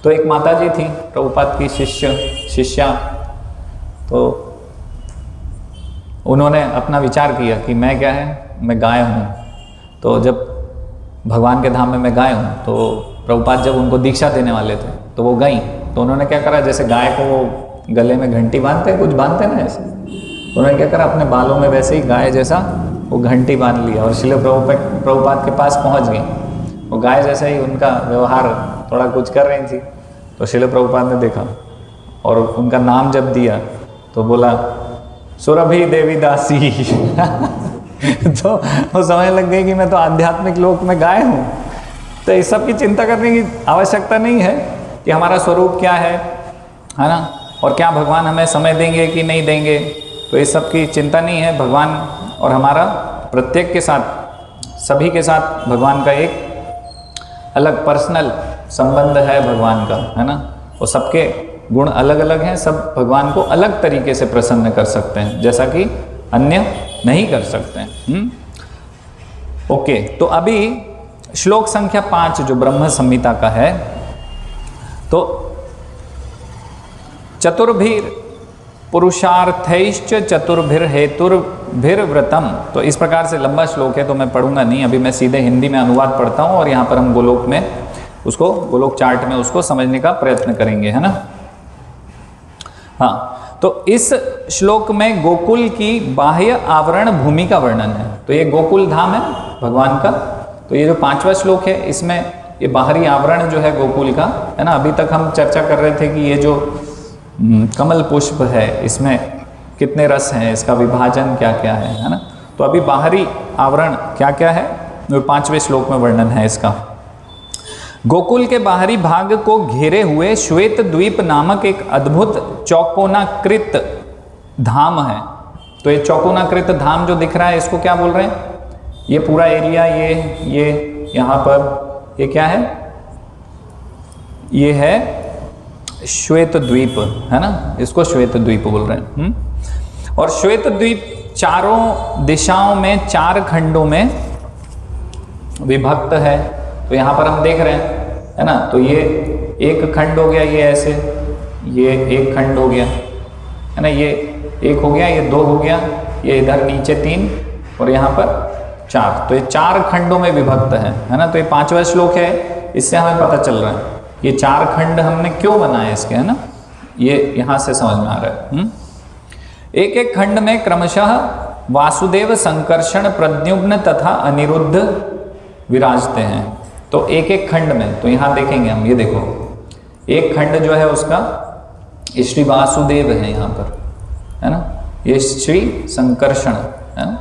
तो एक माता जी थी प्रभुपाद की शिष्या, तो उन्होंने अपना विचार किया कि मैं क्या है, मैं गाय हूँ। तो जब भगवान के धाम में मैं गाय हूँ, तो प्रभुपाद जब उनको दीक्षा देने वाले थे तो वो गई। तो उन्होंने क्या करा, जैसे गाय को वो गले में घंटी बांधते हैं, कुछ बांधते हैं ना ऐसे, उन्होंने क्या करा अपने बालों में वैसे ही गाय जैसा वो घंटी बांध लिया और श्रील प्रभुपाद के पास पहुँच गई। वो गाय जैसे ही उनका व्यवहार थोड़ा कुछ कर रही थी। तो श्रील प्रभुपाद ने देखा और उनका नाम जब दिया तो बोला सुरभि देवी दासी। तो वो समझ लग गई कि मैं तो आध्यात्मिक लोक में गाय हूँ। तो इस सब की चिंता करने की आवश्यकता नहीं है कि हमारा स्वरूप क्या है ना, और क्या भगवान हमें समय देंगे कि नहीं देंगे। तो इस सब की चिंता नहीं है। भगवान और हमारा प्रत्येक के साथ, सभी के साथ भगवान का एक अलग पर्सनल संबंध है भगवान का, है ना। और सबके गुण अलग अलग हैं, सब भगवान को अलग तरीके से प्रसन्न कर सकते हैं, जैसा कि अन्य नहीं कर सकते हैं। ओके, तो अभी श्लोक संख्या 5 जो ब्रह्म संहिता का है, तो चतुर्भीर पुरुषार्थैश्च चतुर्भिर हेतुर्भिर्व्रतम। तो इस प्रकार से लंबा श्लोक है तो मैं पढ़ूंगा नहीं, अभी मैं सीधे हिंदी में अनुवाद पढ़ता हूँ और यहाँ पर हम गोलोक में उसको, गोलोक चार्ट में उसको समझने का प्रयत्न करेंगे, है ना। हाँ, तो इस श्लोक में गोकुल की बाह्य आवरण भूमि का वर्णन है। तो ये गोकुल धाम है भगवान का। तो ये जो 5वां श्लोक है इसमें ये बाहरी आवरण जो है गोकुल का, है ना। अभी तक हम चर्चा कर रहे थे कि ये जो कमल पुष्प है इसमें कितने रस हैं, इसका विभाजन क्या क्या है ना। तो अभी बाहरी आवरण क्या क्या है, 5वें श्लोक में वर्णन है इसका। गोकुल के बाहरी भाग को घेरे हुए श्वेत द्वीप नामक एक अद्भुत चौकोनाकृत धाम है। तो ये चौकोनाकृत धाम जो दिख रहा है इसको क्या बोल रहे हैं, ये पूरा एरिया, ये यहाँ पर ये क्या है, ये है श्वेत द्वीप, है ना। इसको श्वेत द्वीप बोल रहे हैं। और श्वेत द्वीप चारों दिशाओं में 4 खंडों में विभक्त है। तो यहाँ पर हम देख रहे हैं, है ना। तो ये एक खंड हो गया, ये ऐसे, ये एक खंड हो गया, है ना। ये एक हो गया, ये 2 हो गया, ये इधर नीचे 3 और यहाँ पर 4। तो ये 4 खंडों में विभक्त है ना। तो ये 5वां श्लोक है, इससे हमें पता चल रहा है ये 4 खंड हमने क्यों बनाए इसके, है ना। ये यहाँ से समझ में आ रहा है। एक एक खंड में क्रमशः वासुदेव, संकर्षण, प्रद्युम्न तथा अनिरुद्ध विराजते हैं। तो एक एक खंड में, तो यहाँ देखेंगे हम, ये देखो एक खंड जो है उसका श्री वासुदेव है यहाँ पर, है ना। ये श्री संकर्षण है ना,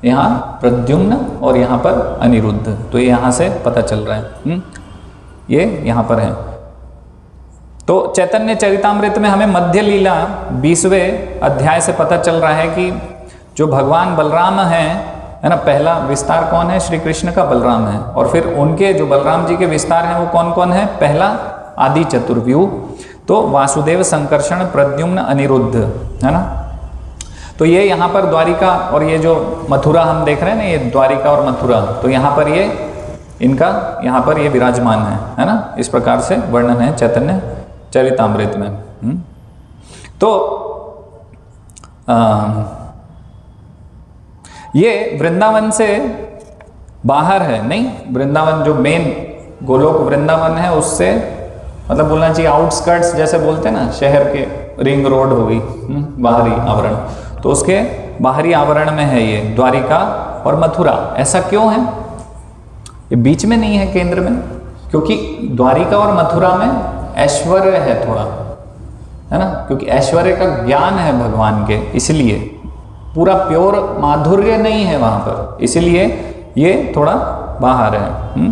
यहाँ प्रद्युम्न और यहाँ पर अनिरुद्ध। तो ये यहाँ से पता चल रहा है। ये यहाँ पर है। तो चैतन्य चरितामृत में हमें मध्य लीला 20वें अध्याय से पता चल रहा है कि जो भगवान बलराम हैं, है ना, पहला विस्तार कौन है, श्री कृष्ण का बलराम है। और फिर उनके जो बलराम जी के विस्तार हैं वो कौन कौन है, पहला आदि चतुर्व्यूह, तो वासुदेव, संकर्षण, प्रद्युम्न, अनिरुद्ध, है ना। तो ये यहाँ पर द्वारिका और ये जो मथुरा हम देख रहे हैं ना, ये द्वारिका और मथुरा, तो यहाँ पर ये इनका यहाँ पर ये विराजमान है ना। इस प्रकार से वर्णन है चैतन्य चरितामृत में। तो ये वृंदावन से बाहर है, नहीं, वृंदावन जो मेन गोलोक वृंदावन है उससे मतलब बोलना चाहिए आउटस्कर्ट्स, जैसे बोलते हैं ना, शहर के रिंग रोड हो गई बाहरी आवरण, तो उसके बाहरी आवरण में है ये द्वारिका और मथुरा। ऐसा क्यों है, ये बीच में नहीं है केंद्र में, क्योंकि द्वारिका और मथुरा में ऐश्वर्य है थोड़ा, है ना, क्योंकि ऐश्वर्य का ज्ञान है भगवान के, इसलिए पूरा प्योर माधुर्य नहीं है वहां पर, इसलिए ये थोड़ा बाहर है।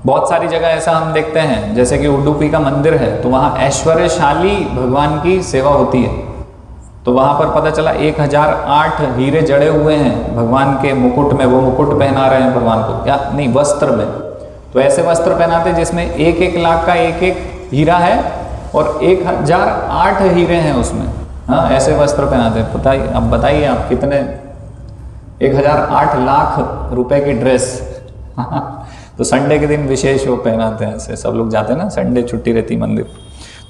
बहुत सारी जगह ऐसा हम देखते हैं, जैसे कि उडुपी का मंदिर है तो वहाँ ऐश्वर्यशाली भगवान की सेवा होती है। तो वहाँ पर पता चला 1008 हीरे जड़े हुए हैं भगवान के मुकुट में, वो मुकुट पहना रहे हैं भगवान को, या नहीं वस्त्र में। तो ऐसे वस्त्र पहनाते जिसमें 1-1 लाख का 1-1 हीरा है और 1008 हीरे हैं उसमें। हाँ, ऐसे वस्त्र पहनाते हैं। बताइए, अब बताइए आप कितने, 1008 लाख रुपए की ड्रेस। तो संडे के दिन विशेष वो पहनाते हैं, ऐसे सब लोग जाते हैं ना, संडे छुट्टी रहती मंदिर।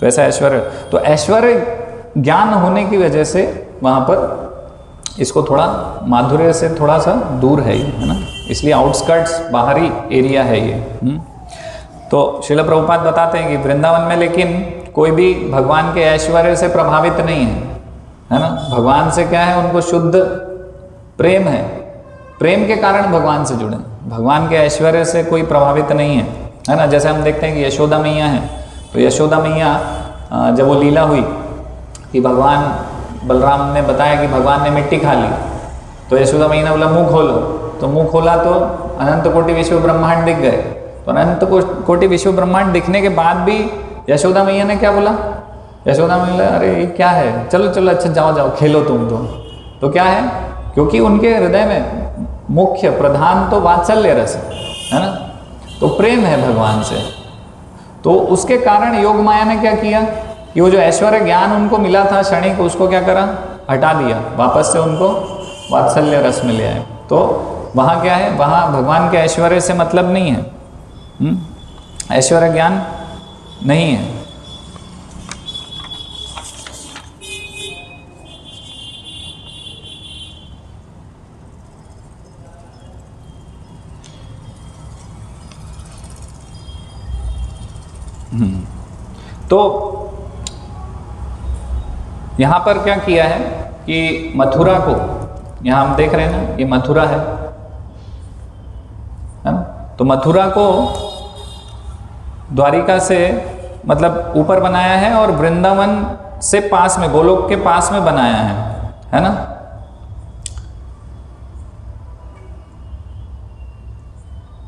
तो ऐसा ऐश्वर्य, तो ऐश्वर्य ज्ञान होने की वजह से वहाँ पर इसको थोड़ा माधुर्य से थोड़ा सा दूर है ये, है ना, इसलिए आउटस्कर्ट्स बाहरी एरिया है ये। तो श्रील प्रभुपाद बताते हैं कि वृंदावन में लेकिन कोई भी भगवान के ऐश्वर्य से प्रभावित नहीं है ना। भगवान से क्या है, उनको शुद्ध प्रेम है, प्रेम के कारण भगवान से जुड़े, भगवान के ऐश्वर्य से कोई प्रभावित नहीं है ना। जैसे हम देखते हैं कि यशोदा मैया है, तो यशोदा मैया जब वो लीला हुई कि भगवान बलराम ने बताया कि भगवान ने मिट्टी खा ली, तो यशोदा मैया ने बोला मुंह खोलो, तो मुंह खोला तो अनंत कोटि विश्व ब्रह्मांड दिख गए। तो अनंत कोटि विश्व ब्रह्मांड दिखने के बाद भी यशोदा मैया ने क्या बोला, यशोदा मैया, अरे ये क्या है, चलो चलो अच्छा जाओ जाओ खेलो तुम तो क्या है, क्योंकि उनके हृदय में मुख्य प्रधान तो वात्सल्य रस है ना, तो प्रेम है भगवान से। तो उसके कारण योग माया ने क्या किया कि वो जो ऐश्वर्य ज्ञान उनको मिला था क्षणिक, उसको क्या करा, हटा दिया, वापस से उनको वात्सल्य रस में ले आए। तो वहाँ क्या है, वहाँ भगवान के ऐश्वर्य से मतलब नहीं है, ऐश्वर्य ज्ञान नहीं है। तो यहाँ पर क्या किया है कि मथुरा को, यहाँ हम देख रहे हैं ना, ये मथुरा है ना। तो मथुरा को द्वारिका से मतलब ऊपर बनाया है और वृंदावन से पास में, गोलोक के पास में बनाया है ना।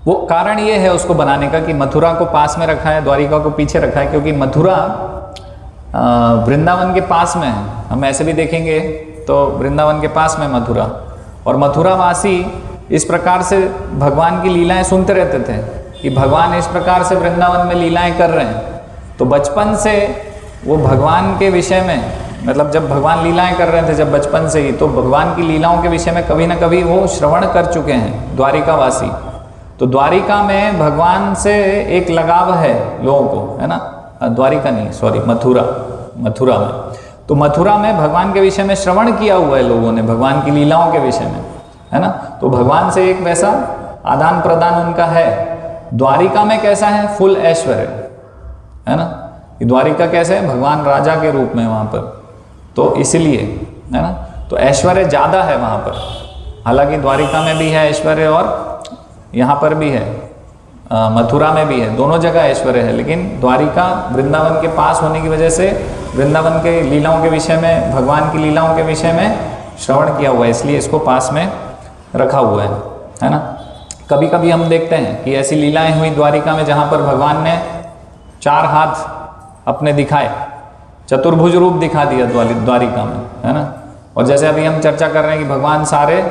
वो कारण ये है उसको बनाने का कि मथुरा को पास में रखा है, द्वारिका को पीछे रखा है, क्योंकि मथुरा वृंदावन के पास में है। हम ऐसे भी देखेंगे तो वृंदावन के पास में मथुरा, और मथुरावासी इस प्रकार से भगवान की लीलाएं सुनते रहते थे कि भगवान इस प्रकार से वृंदावन में लीलाएं कर रहे हैं। तो बचपन से वो भगवान के विषय में, मतलब जब भगवान लीलाएं कर रहे थे जब बचपन से ही, तो भगवान की लीलाओं के विषय में कभी ना कभी वो श्रवण कर चुके हैं द्वारिकावासी। तो द्वारिका में भगवान से एक लगाव है लोगों को, है ना। द्वारिका नहीं, सॉरी, मथुरा में। तो मथुरा में भगवान के विषय में श्रवण किया हुआ है लोगों ने, भगवान की लीलाओं के विषय में, है ना। तो भगवान से एक वैसा आदान प्रदान उनका है। द्वारिका में कैसा है, फुल ऐश्वर्य, है ना। द्वारिका कैसे है, भगवान राजा के रूप में वहाँ पर, तो इसीलिए, है ना। तो ऐश्वर्य ज़्यादा है वहाँ पर। हालांकि द्वारिका में भी है ऐश्वर्य और यहाँ पर भी है, मथुरा में भी है, दोनों जगह ऐश्वर्य है। लेकिन द्वारिका वृंदावन के पास होने की वजह से वृंदावन के लीलाओं के विषय में, भगवान की लीलाओं के विषय में श्रवण किया हुआ है, इसलिए इसको पास में रखा हुआ है ना। कभी कभी हम देखते हैं कि ऐसी लीलाएं हुई द्वारिका में जहाँ पर भगवान ने 4 हाथ अपने दिखाए, चतुर्भुज रूप दिखा दिया द्वारिका में, है ना। और जैसे अभी हम चर्चा कर रहे हैं कि भगवान सारे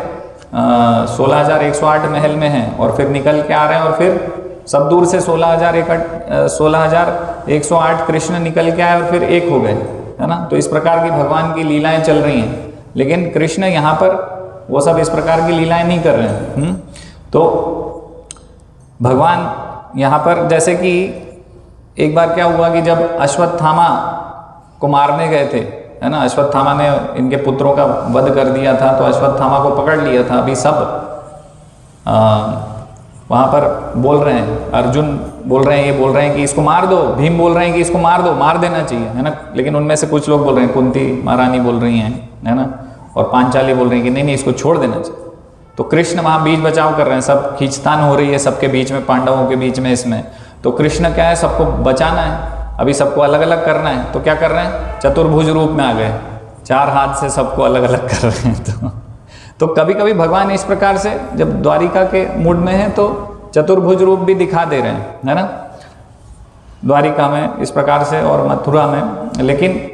16,108 महल में हैं और फिर निकल के आ रहे हैं, और फिर सब दूर से 16,108 कृष्ण निकल के आए और फिर एक हो गए, है ना। तो इस प्रकार की भगवान की लीलाएं चल रही हैं, लेकिन कृष्ण यहाँ पर वो सब इस प्रकार की लीलाएं नहीं कर रहे हैं। तो भगवान यहाँ पर, जैसे कि एक बार क्या हुआ कि जब अश्वत्थामा को मारने गए थे, है ना, अश्वत्थामा ने इनके पुत्रों का वध कर दिया था, तो अश्वत्थामा को पकड़ लिया था। अभी सब वहाँ पर बोल रहे हैं, अर्जुन बोल रहे हैं, ये बोल रहे हैं कि इसको मार दो, भीम बोल रहे हैं कि इसको मार दो, मार देना चाहिए, है ना। लेकिन उनमें से कुछ लोग बोल रहे हैं, कुंती महारानी बोल रही हैं, है ना, और पांचाली बोल रही हैं कि नहीं नहीं, इसको छोड़ देना चाहिए। तो कृष्ण वहाँ बीच बचाव कर रहे हैं, सब खींचतान हो रही है सबके बीच में, पांडवों के बीच में इसमें। तो कृष्ण क्या है, सबको बचाना है, अभी सबको अलग अलग करना है। तो क्या कर रहे हैं, चतुर्भुज रूप में आ गए, 4 हाथ से सबको अलग अलग कर रहे हैं। तो कभी कभी भगवान इस प्रकार से जब द्वारिका के मूड में है तो चतुर्भुज रूप भी दिखा दे रहे हैं, है ना, द्वारिका में इस प्रकार से और मथुरा में। लेकिन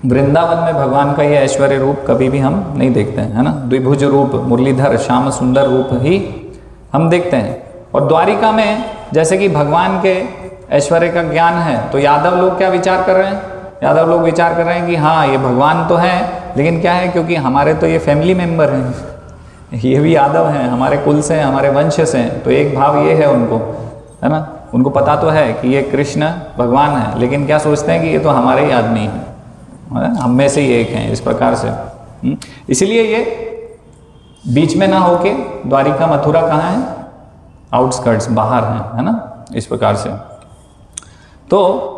वृंदावन में भगवान का ये ऐश्वर्य रूप कभी भी हम नहीं देखते हैं, है ना। द्विभुज रूप, मुरलीधर श्याम सुंदर रूप ही हम देखते हैं। और द्वारिका में जैसे कि भगवान के ऐश्वर्य का ज्ञान है, तो यादव लोग क्या विचार कर रहे हैं, यादव लोग विचार कर रहे हैं कि हाँ ये भगवान तो है, लेकिन क्या है, क्योंकि हमारे तो ये फैमिली मेंबर हैं, ये भी यादव हैं, हमारे कुल से, हमारे वंश से हैं। तो एक भाव ये है उनको, है ना, उनको पता तो है कि ये कृष्ण भगवान है, लेकिन क्या सोचते हैं कि ये तो हमारे ही आदमी हैं, हम में से ही एक हैं, इस प्रकार से। इसलिए ये बीच में ना होके द्वारिका मथुरा कहाँ है, आउटस्कर्ट्स, बाहर हैं, है ना, इस प्रकार से। तो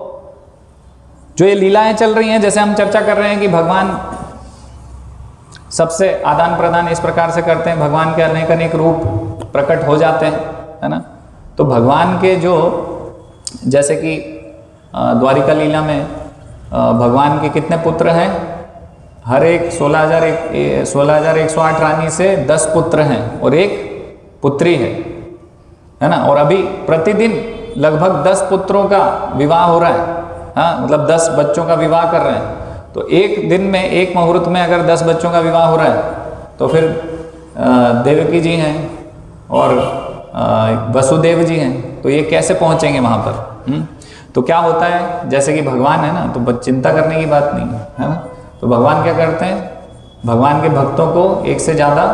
जो ये लीलाएं चल रही हैं, जैसे हम चर्चा कर रहे हैं कि भगवान सबसे आदान प्रदान इस प्रकार से करते हैं, भगवान के अनेक अनेक रूप प्रकट हो जाते हैं, है ना। तो भगवान के जो, जैसे कि द्वारिका लीला में भगवान के कितने पुत्र हैं, हर एक 16,108 रानी से 10 पुत्र हैं और एक पुत्री है ना। और अभी प्रतिदिन लगभग 10 पुत्रों का विवाह हो रहा है, हाँ, मतलब 10 बच्चों का विवाह कर रहे हैं। तो एक दिन में, एक मुहूर्त में अगर 10 बच्चों का विवाह हो रहा है, तो फिर देवकी जी हैं और वसुदेव जी हैं, तो ये कैसे पहुंचेंगे वहां पर? तो क्या होता है, जैसे कि भगवान है ना, तो चिंता करने की बात नहीं है ना। तो भगवान क्या करते हैं, भगवान के भक्तों को एक से ज़्यादा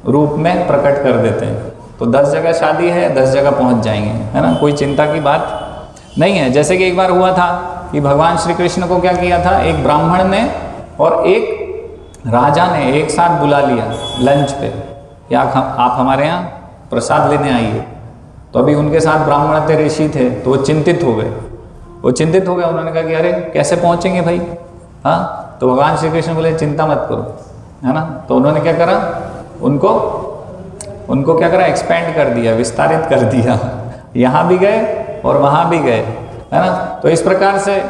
रूप में प्रकट कर देते हैं। तो 10 जगह शादी है, 10 जगह पहुंच जाएंगे, है ना, कोई चिंता की बात नहीं है। जैसे कि एक बार हुआ था कि भगवान श्री कृष्ण को क्या किया था, एक ब्राह्मण ने और एक राजा ने एक साथ बुला लिया लंच पे, या आप हमारे यहाँ प्रसाद लेने आइए। तो अभी उनके साथ ब्राह्मण थे, ऋषि थे, तो वो चिंतित हो गए वो चिंतित हो गया, उन्होंने कहा कि अरे कैसे पहुंचेंगे भाई। हाँ, तो भगवान श्री कृष्ण बोले चिंता मत करो, है ना। तो उन्होंने क्या करा, उनको क्या करा, एक्सपेंड कर दिया, विस्तारित कर दिया। यहाँ भी गए और वहाँ भी गए, है ना। तो इस प्रकार से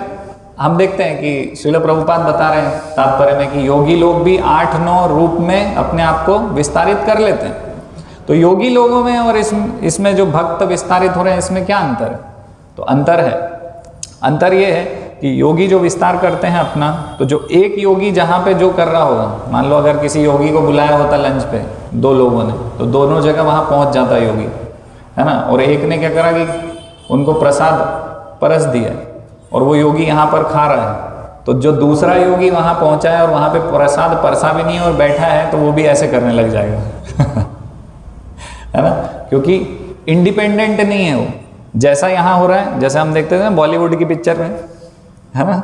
हम देखते हैं कि श्रील प्रभुपाद बता रहे हैं तात्पर्य में कि योगी लोग भी 8-9 रूप में अपने आप को विस्तारित कर लेते हैं। तो योगी लोगों में और इसमें जो भक्त विस्तारित हो रहे हैं, इसमें क्या अंतर है? तो अंतर ये है कि योगी जो विस्तार करते हैं अपना, तो जो एक योगी जहाँ पे जो कर रहा होगा, मान लो अगर किसी योगी को बुलाया होता लंच पे 2 लोगों ने, तो दोनों जगह वहाँ पहुँच जाता योगी, है ना। और एक ने क्या करा कि उनको प्रसाद परस दिया और वो योगी यहाँ पर खा रहा है, तो जो दूसरा योगी वहाँ पहुँचा है और वहाँ पे प्रसाद परसा भी नहीं है और बैठा है, तो वो भी ऐसे करने लग जाएगा है ना, क्योंकि इंडिपेंडेंट नहीं है वो। जैसा यहाँ हो रहा है, जैसे हम देखते थे ना बॉलीवुड की पिक्चर में, है ना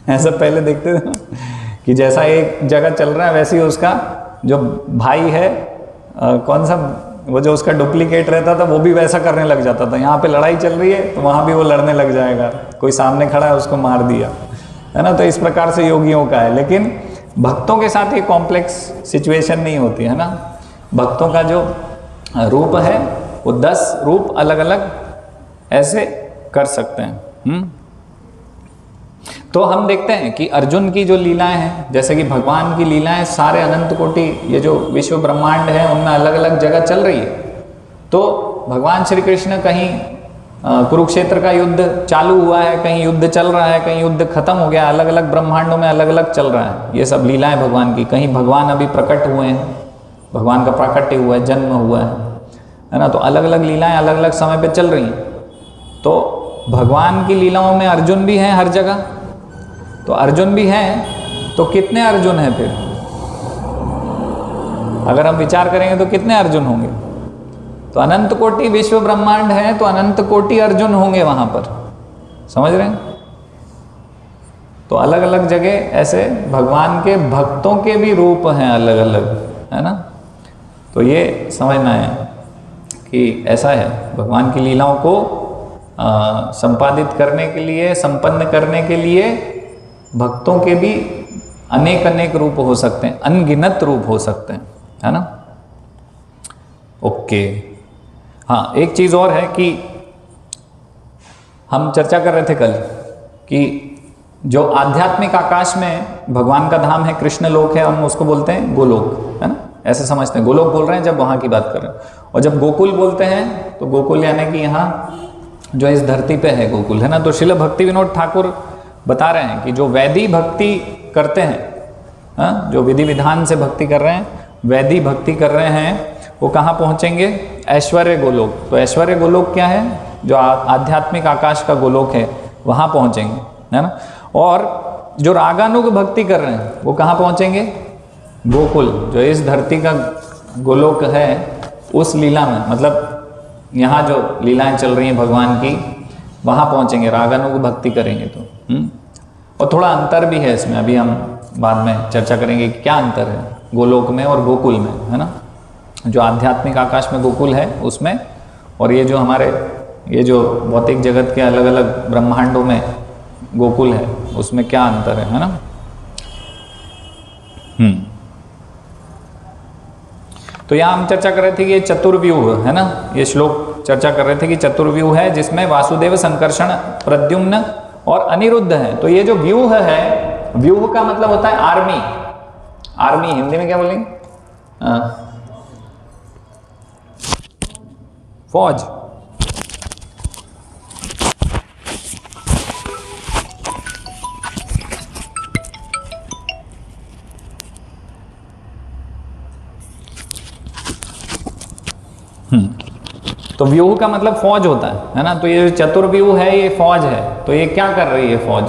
ऐसा पहले देखते थे ना कि जैसा एक जगह चल रहा है, वैसे ही उसका जो भाई है कौन सा, वो जो उसका डुप्लीकेट रहता था, वो भी वैसा करने लग जाता था। यहाँ पे लड़ाई चल रही है तो वहाँ भी वो लड़ने लग जाएगा, कोई सामने खड़ा है उसको मार दिया, है ना। तो इस प्रकार से योगियों का है, लेकिन भक्तों के साथ ये कॉम्प्लेक्स सिचुएशन नहीं होती, है ना। भक्तों का जो रूप है वो 10 रूप अलग अलग ऐसे कर सकते हैं। तो हम देखते हैं कि अर्जुन की जो लीलाएं हैं, जैसे कि भगवान की लीलाएं सारे अनंत कोटि, ये जो विश्व ब्रह्मांड है उनमें अलग अलग जगह चल रही है। तो भगवान श्री कृष्ण कहीं कुरुक्षेत्र का युद्ध चालू हुआ है, कहीं युद्ध चल रहा है, कहीं युद्ध खत्म हो गया, अलग अलग ब्रह्मांडों में अलग अलग चल रहा है। ये सब लीलाएं भगवान की, कहीं भगवान अभी प्रकट हुए हैं, भगवान का प्राकट्य हुआ है, जन्म हुआ है ना। तो अलग अलग लीलाएं अलग अलग समय पे चल रही हैं। तो भगवान की लीलाओं में अर्जुन भी हैं हर जगह, तो अर्जुन भी हैं, तो कितने अर्जुन हैं फिर? अगर हम विचार करेंगे तो कितने अर्जुन होंगे? तो अनंत कोटि विश्व ब्रह्मांड है, तो अनंत कोटि अर्जुन होंगे वहां पर, समझ रहे हैं। तो अलग अलग जगह ऐसे भगवान के भक्तों के भी रूप हैं अलग अलग, है ना। तो ये समझना है कि ऐसा है, भगवान की लीलाओं को संपादित करने के लिए, संपन्न करने के लिए भक्तों के भी अनेक अनेक रूप हो सकते हैं, अनगिनत रूप हो सकते हैं, है ना। ओके, हाँ, एक चीज और है कि हम चर्चा कर रहे थे कल कि जो आध्यात्मिक आकाश में भगवान का धाम है, कृष्ण लोक है, हम उसको बोलते हैं गोलोक, है ना, ऐसे समझते हैं। गोलोक बोल रहे हैं जब वहां की बात कर रहे हैं, और जब गोकुल बोलते हैं तो गोकुल यानी कि यहाँ जो इस धरती पे है गोकुल, है ना। तो श्रील भक्ति विनोद ठाकुर बता रहे हैं कि जो वैदी भक्ति करते हैं, जो विधि विधान से भक्ति कर रहे हैं, वैदी भक्ति कर रहे हैं, वो कहाँ पहुँचेंगे? ऐश्वर्य गोलोक। तो ऐश्वर्य गोलोक क्या है? जो आध्यात्मिक आकाश का गोलोक है, वहाँ पहुँचेंगे, है ना। और जो रागानुग भक्ति कर रहे हैं वो कहाँ पहुँचेंगे? गोकुल, जो इस धरती का गोलोक है, उस लीला में, मतलब यहाँ जो लीलाएं चल रही हैं भगवान की, वहाँ पहुँचेंगे, रागानुग भक्ति करेंगे तो। और थोड़ा अंतर भी है इसमें, अभी हम बाद में चर्चा करेंगे कि क्या अंतर है गोलोक में और गोकुल में, है ना। जो आध्यात्मिक आकाश में गोकुल है उसमें, और ये जो हमारे ये जो भौतिक जगत के अलग अलग ब्रह्मांडों में गोकुल है, उसमें क्या अंतर है ना। तो यहाँ हम चर्चा कर रहे थे कि ये चतुर्व्यूह है ना, ये श्लोक चर्चा कर रहे थे कि चतुर्व्यूह है जिसमें वासुदेव, संकर्षण, प्रद्युम्न और अनिरुद्ध है। तो ये जो व्यूह है, व्यूह का मतलब होता है आर्मी। आर्मी हिंदी में क्या बोलेंगे? फौज। तो व्यूह का मतलब फौज होता है ना। तो ये चतुर्व्यूह है, ये फौज है। तो ये क्या कर रही है फौज,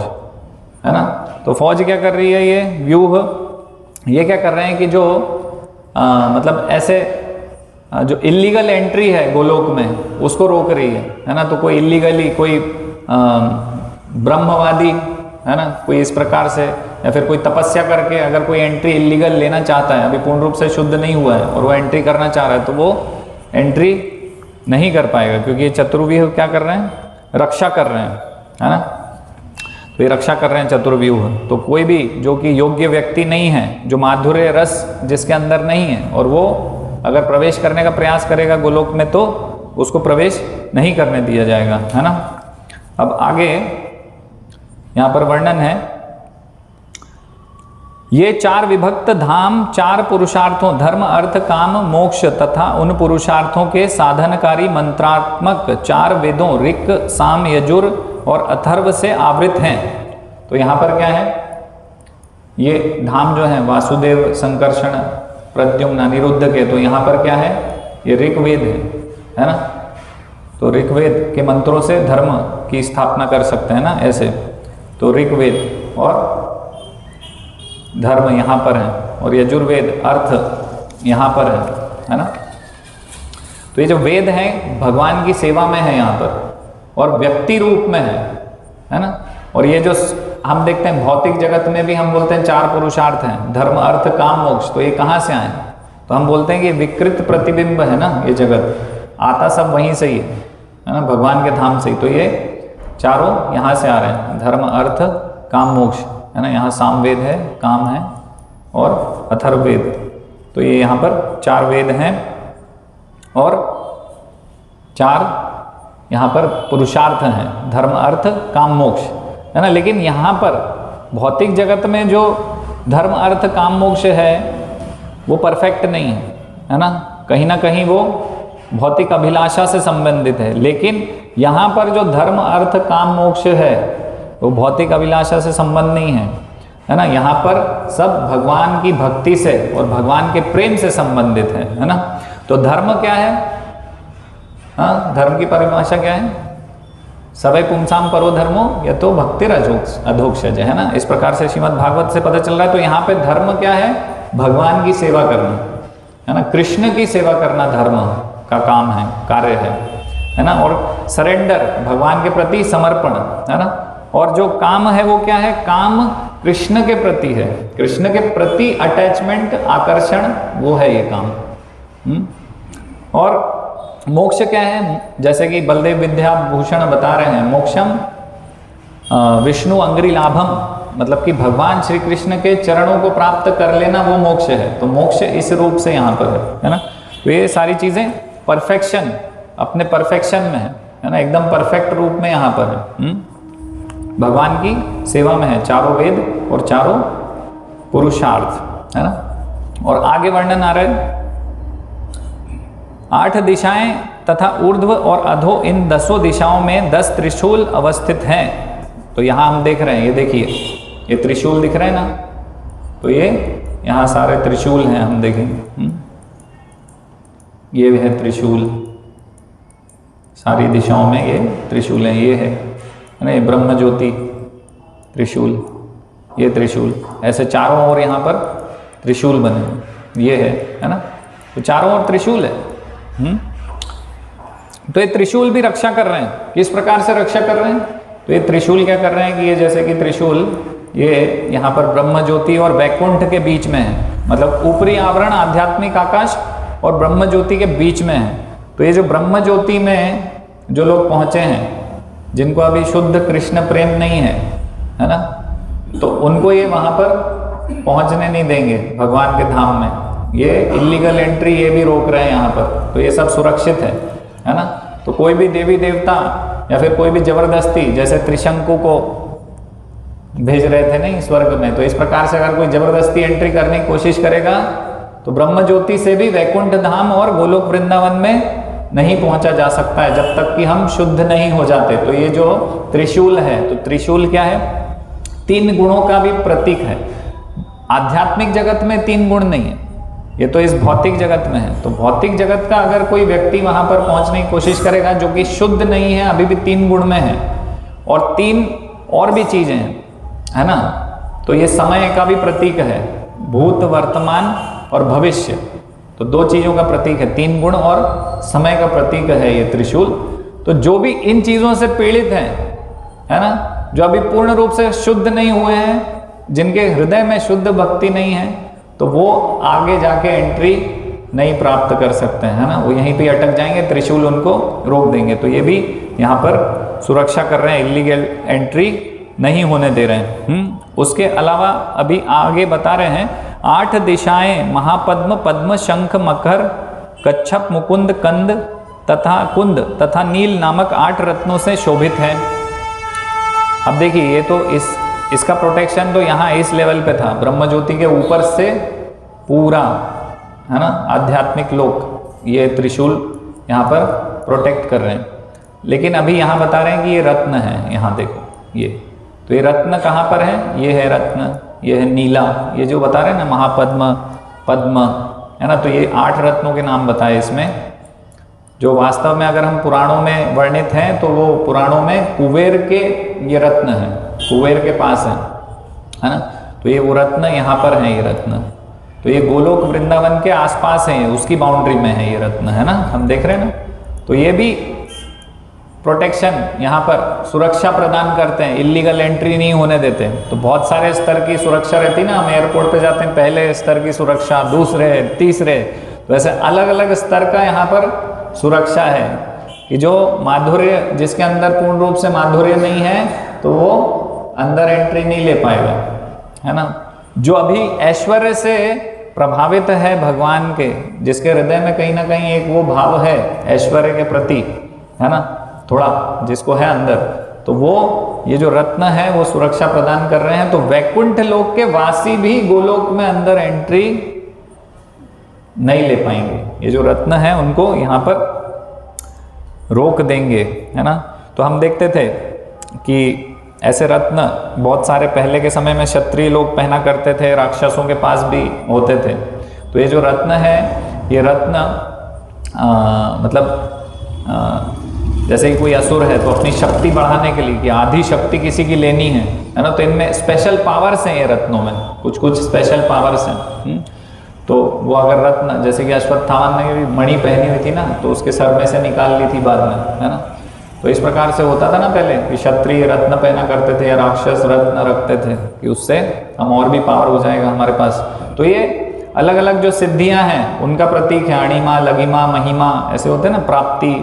है ना। तो फौज क्या कर रही है? ये व्यूह ये क्या कर रहे हैं कि जो मतलब ऐसे जो इलीगल एंट्री है गोलोक में, उसको रोक रही है ना। तो कोई इलीगली, कोई ब्रह्मवादी, है ना, कोई इस प्रकार से, या फिर कोई तपस्या करके अगर कोई एंट्री इलीगल लेना चाहता है, अभी पूर्ण रूप से शुद्ध नहीं हुआ है और वो एंट्री करना चाह रहा है, तो वो एंट्री नहीं कर पाएगा, क्योंकि ये चतुर्व्यूह क्या कर रहे हैं? रक्षा कर रहे हैं, है ना। तो ये रक्षा कर रहे हैं चतुर्व्यूह। तो कोई भी जो कि योग्य व्यक्ति नहीं है, जो माधुर्य रस जिसके अंदर नहीं है, और वो अगर प्रवेश करने का प्रयास करेगा गोलोक में तो उसको प्रवेश नहीं करने दिया जाएगा, है ना। अब आगे यहाँ पर वर्णन है, ये 4 विभक्त धाम 4 पुरुषार्थों धर्म अर्थ काम मोक्ष तथा उन पुरुषार्थों के साधनकारी मंत्रात्मक 4 वेदों ऋक् साम यजुर और अथर्व से आवृत हैं। तो यहाँ पर क्या है, ये धाम जो है वासुदेव संकर्षण प्रद्युम्न अनिरुद्ध के, तो यहाँ पर क्या है, ये ऋग्वेद है ना। तो ऋग्वेद के मंत्रों से धर्म की स्थापना कर सकते हैं ना ऐसे। तो ऋग्वेद और धर्म यहाँ पर है, और यजुर्वेद अर्थ यहाँ पर है ना। तो ये जो वेद है भगवान की सेवा में है यहाँ पर, और व्यक्ति रूप में है ना। और ये जो हम देखते हैं भौतिक जगत में भी हम बोलते हैं 4 पुरुषार्थ हैं, धर्म अर्थ काम मोक्ष। तो ये कहाँ से आए, तो हम बोलते हैं कि विकृत प्रतिबिंब है ना, ये जगत आता सब वहीं से ही है ना, भगवान के धाम से ही। तो ये चारों यहाँ से आ रहे हैं, धर्म अर्थ काम मोक्ष, है ना। यहाँ सामवेद है, काम है, और अथर्ववेद। तो ये यहाँ पर 4 वेद हैं और 4 यहाँ पर पुरुषार्थ हैं, धर्म अर्थ काम मोक्ष, है ना। लेकिन यहाँ पर भौतिक जगत में जो धर्म अर्थ काम मोक्ष है वो परफेक्ट नहीं है ना। कहीं ना कहीं वो भौतिक अभिलाषा से संबंधित है। लेकिन यहाँ पर जो धर्म अर्थ काम मोक्ष है वो भौतिक अभिलाषा से संबंध नहीं है ना। यहाँ पर सब भगवान की भक्ति से और भगवान के प्रेम से संबंधित है ना। तो धर्म क्या है, हाँ, धर्म की परिभाषा क्या है, सवै पुंसाम परो धर्मो या तो भक्ति अधोक्षज, है ना। इस प्रकार से श्रीमद् भागवत से पता चल रहा है। तो यहाँ पे धर्म क्या है, भगवान की सेवा करना, है ना। कृष्ण की सेवा करना धर्म का काम है, कार्य है ना। और सरेंडर, भगवान के प्रति समर्पण, है ना। और जो काम है वो क्या है, काम कृष्ण के प्रति है, कृष्ण के प्रति अटैचमेंट, आकर्षण, वो है ये काम। और मोक्ष क्या है, जैसे कि बलदेव विद्याभूषण बता रहे हैं, मोक्षम विष्णु अंग्री लाभम, मतलब कि भगवान श्री कृष्ण के चरणों को प्राप्त कर लेना वो मोक्ष है। तो मोक्ष इस रूप से यहाँ पर है ना। तो ये सारी चीजें परफेक्शन, अपने परफेक्शन में है ना, एकदम परफेक्ट रूप में यहाँ पर है, भगवान की सेवा में है, 4 वेद और 4 पुरुषार्थ, है ना। और आगे वर्णन आ रहा है, 8 दिशाएं तथा ऊर्ध्व और अधो, इन 10 दिशाओं में 10 त्रिशूल अवस्थित हैं। तो यहाँ हम देख रहे हैं, ये देखिए, ये त्रिशूल दिख रहे हैं ना। तो ये यहाँ सारे त्रिशूल हैं, हम देखेंगे, ये है त्रिशूल, सारी दिशाओं में ये त्रिशूल हैं। ये है ना, ये ब्रह्म ज्योति त्रिशूल, ये त्रिशूल, ऐसे चारों ओर यहाँ पर त्रिशूल बने, ये है ना। तो चारों ओर त्रिशूल है। तो ये त्रिशूल भी रक्षा कर रहे हैं। किस प्रकार से रक्षा कर रहे हैं, तो ये त्रिशूल क्या कर रहे हैं कि ये जैसे कि त्रिशूल ये यहाँ पर ब्रह्म ज्योति और वैकुंठ के बीच में है, मतलब ऊपरी आवरण आध्यात्मिक आकाश और ब्रह्म ज्योति के बीच में है। तो ये जो ब्रह्म ज्योति में जो लोग पहुंचे हैं, जिनको अभी शुद्ध कृष्ण प्रेम नहीं है ना, तो उनको ये वहां पर पहुंचने नहीं देंगे भगवान के धाम में। ये इलीगल एंट्री ये भी रोक रहे हैं यहाँ पर। तो ये सब सुरक्षित है ना। तो कोई भी देवी देवता या फिर कोई भी जबरदस्ती, जैसे त्रिशंकु को भेज रहे थे नहीं स्वर्ग में, तो इस प्रकार से अगर कोई जबरदस्ती एंट्री करने की कोशिश करेगा तो ब्रह्म ज्योति से भी वैकुंठ धाम और गोलोक वृंदावन में नहीं पहुंचा जा सकता है जब तक कि हम शुद्ध नहीं हो जाते। तो ये जो त्रिशूल है, तो त्रिशूल क्या है, 3 गुणों का भी प्रतीक है। आध्यात्मिक जगत में 3 गुण नहीं है, ये तो इस भौतिक जगत में है। तो भौतिक जगत का अगर कोई व्यक्ति वहां पर पहुंचने की कोशिश करेगा जो कि शुद्ध नहीं है, अभी भी 3 गुण में है, और 3 और भी चीजें हैं, है ना। तो ये समय का भी प्रतीक है, भूत, वर्तमान और भविष्य। तो 2 चीजों का प्रतीक है, 3 गुण और समय का प्रतीक है ये त्रिशूल। तो जो भी इन चीजों से पीड़ित हैं, है ना, जो अभी पूर्ण रूप से शुद्ध नहीं हुए हैं, जिनके हृदय में शुद्ध भक्ति नहीं है, तो वो आगे जाके एंट्री नहीं प्राप्त कर सकते हैं, है ना। वो यहीं पे अटक जाएंगे, त्रिशूल उनको रोक देंगे। तो ये भी यहाँ पर सुरक्षा कर रहे हैं, इलीगल एंट्री नहीं होने दे रहे हैं। उसके अलावा अभी आगे बता रहे हैं 8 दिशाएं महापद्म, पद्म, शंख, मकर, कच्छप, मुकुंद, कंद तथा कुंद तथा नील नामक 8 रत्नों से शोभित है। अब देखिए ये तो इसका प्रोटेक्शन तो यहाँ इस लेवल पे था, ब्रह्म ज्योति के ऊपर से पूरा है ना आध्यात्मिक लोक ये त्रिशूल यहाँ पर प्रोटेक्ट कर रहे हैं। लेकिन अभी यहाँ बता रहे हैं कि ये रत्न है। यहाँ देखो ये तो ये रत्न कहाँ पर है, ये है रत्न, ये है नीला, ये जो बता रहे हैं ना महापद्म, पद्म है ना, तो ये 8 रत्नों के नाम बताए इसमें, जो वास्तव में अगर हम पुराणों में वर्णित हैं तो वो पुराणों में कुबेर के ये रत्न है, कुबेर के पास है ना, तो ये वो रत्न यहाँ पर है, ये रत्न तो ये गोलोक वृंदावन के आसपास है, उसकी बाउंड्री में है ये रत्न है ना, हम देख रहे हैं ना। तो ये भी प्रोटेक्शन यहाँ पर सुरक्षा प्रदान करते हैं, इलीगल एंट्री नहीं होने देते। तो बहुत सारे स्तर की सुरक्षा रहती है ना, हम एयरपोर्ट पे जाते हैं, पहले स्तर की सुरक्षा, दूसरे, तीसरे, तो ऐसे अलग अलग स्तर का यहाँ पर सुरक्षा है कि जो माधुर्य, जिसके अंदर पूर्ण रूप से माधुर्य नहीं है तो वो अंदर एंट्री नहीं ले पाएगा, है ना। जो अभी ऐश्वर्य से प्रभावित है भगवान के, जिसके हृदय में कहीं ना कहीं एक वो भाव है ऐश्वर्य के प्रति, है ना, थोड़ा जिसको है अंदर, तो वो ये जो रत्न है वो सुरक्षा प्रदान कर रहे हैं। तो वैकुंठ लोक के वासी भी गोलोक में अंदर एंट्री नहीं ले पाएंगे, ये जो रत्न है उनको यहाँ पर रोक देंगे, है ना। तो हम देखते थे कि ऐसे रत्न बहुत सारे पहले के समय में क्षत्रिय लोग पहना करते थे, राक्षसों के पास भी होते थे। तो ये जो रत्न है, ये रत्न मतलब जैसे कि कोई असुर है तो अपनी शक्ति बढ़ाने के लिए, कि आधी शक्ति किसी की लेनी है ना, तो इनमें स्पेशल पावर्स हैं, ये रत्नों में कुछ कुछ स्पेशल पावर्स हैं। तो वो अगर रत्न, जैसे कि अश्वत्थामा ने भी मणि पहनी हुई थी ना, तो उसके सर में से निकाल ली थी बाद में, है ना। तो इस प्रकार से होता था ना पहले कि क्षत्रिय रत्न पहना करते थे या राक्षस रत्न रखते थे कि उससे हम और भी पावर हो जाएगा हमारे पास। तो ये अलग अलग जो सिद्धियां हैं उनका प्रतीक है, अणिमा, लघिमा, महिमा, ऐसे होते हैं ना, प्राप्ति,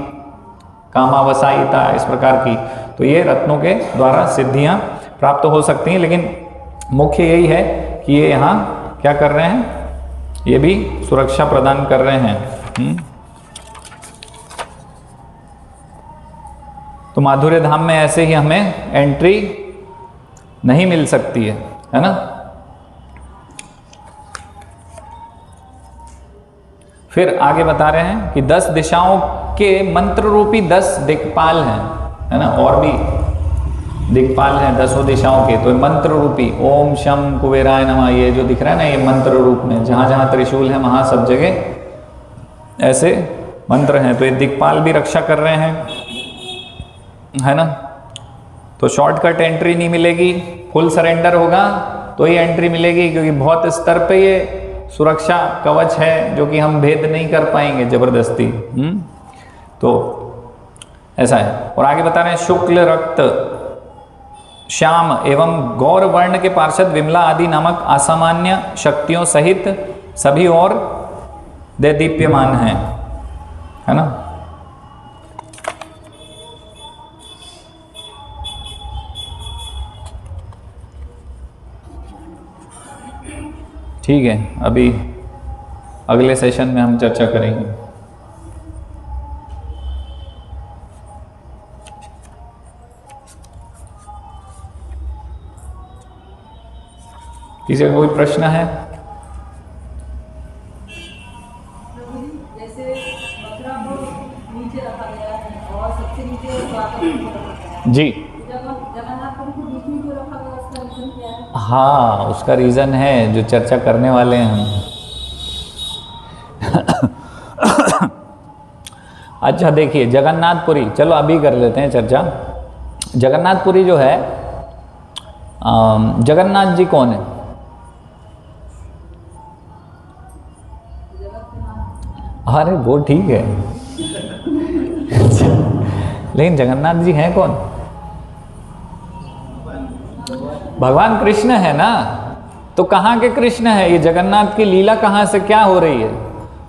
कामावसायिता, इस प्रकार की। तो ये रत्नों के द्वारा सिद्धियां प्राप्त हो सकती हैं, लेकिन मुख्य यही है कि ये यहाँ क्या कर रहे हैं, ये भी सुरक्षा प्रदान कर रहे हैं। तो माधुर्य धाम में ऐसे ही हमें एंट्री नहीं मिल सकती है ना। फिर आगे बता रहे हैं कि 10 दिशाओं के मंत्र रूपी 10 दिक्पाल हैं, है ना, और भी दिक्पाल हैं 10 दिशाओं के। तो मंत्र रूपी ओम शम कुबेराय नमः, ये जो दिख रहा है ना, ये मंत्र रूप में जहाँ जहाँ त्रिशूल है वहाँ सब जगह ऐसे मंत्र हैं। तो ये दिक्पाल भी रक्षा कर रहे हैं, है ना। तो शॉर्टकट एंट्री नहीं मिलेगी, फुल सरेंडर होगा तो ही एंट्री मिलेगी, क्योंकि बहुत स्तर पे ये सुरक्षा कवच है जो कि हम भेद नहीं कर पाएंगे जबरदस्ती। तो ऐसा है। और आगे बता रहे हैं शुक्ल, रक्त, श्याम एवं गौर वर्ण के पार्षद विमला आदि नामक असामान्य शक्तियों सहित सभी और दैदीप्यमान हैं, है ना। ठीक है, अभी अगले सेशन में हम चर्चा करेंगे। किसी का कोई प्रश्न है? जैसे बकरा को नीचे रखा गया है और सबसे नीचे रखा जी, जगन्नाथ को बीच में क्यों रखा गया, उसका रीजन क्या है? हाँ, उसका रीज़न है जो चर्चा करने वाले हैं हम। अच्छा देखिए, जगन्नाथपुरी, चलो अभी कर लेते हैं चर्चा। जगन्नाथपुरी जो है, जगन्नाथ जी कौन है? अरे वो ठीक है, लेकिन जगन्नाथ जी हैं कौन? भगवान कृष्ण है ना। तो कहाँ के कृष्ण है? ये जगन्नाथ की लीला कहाँ से क्या हो रही है?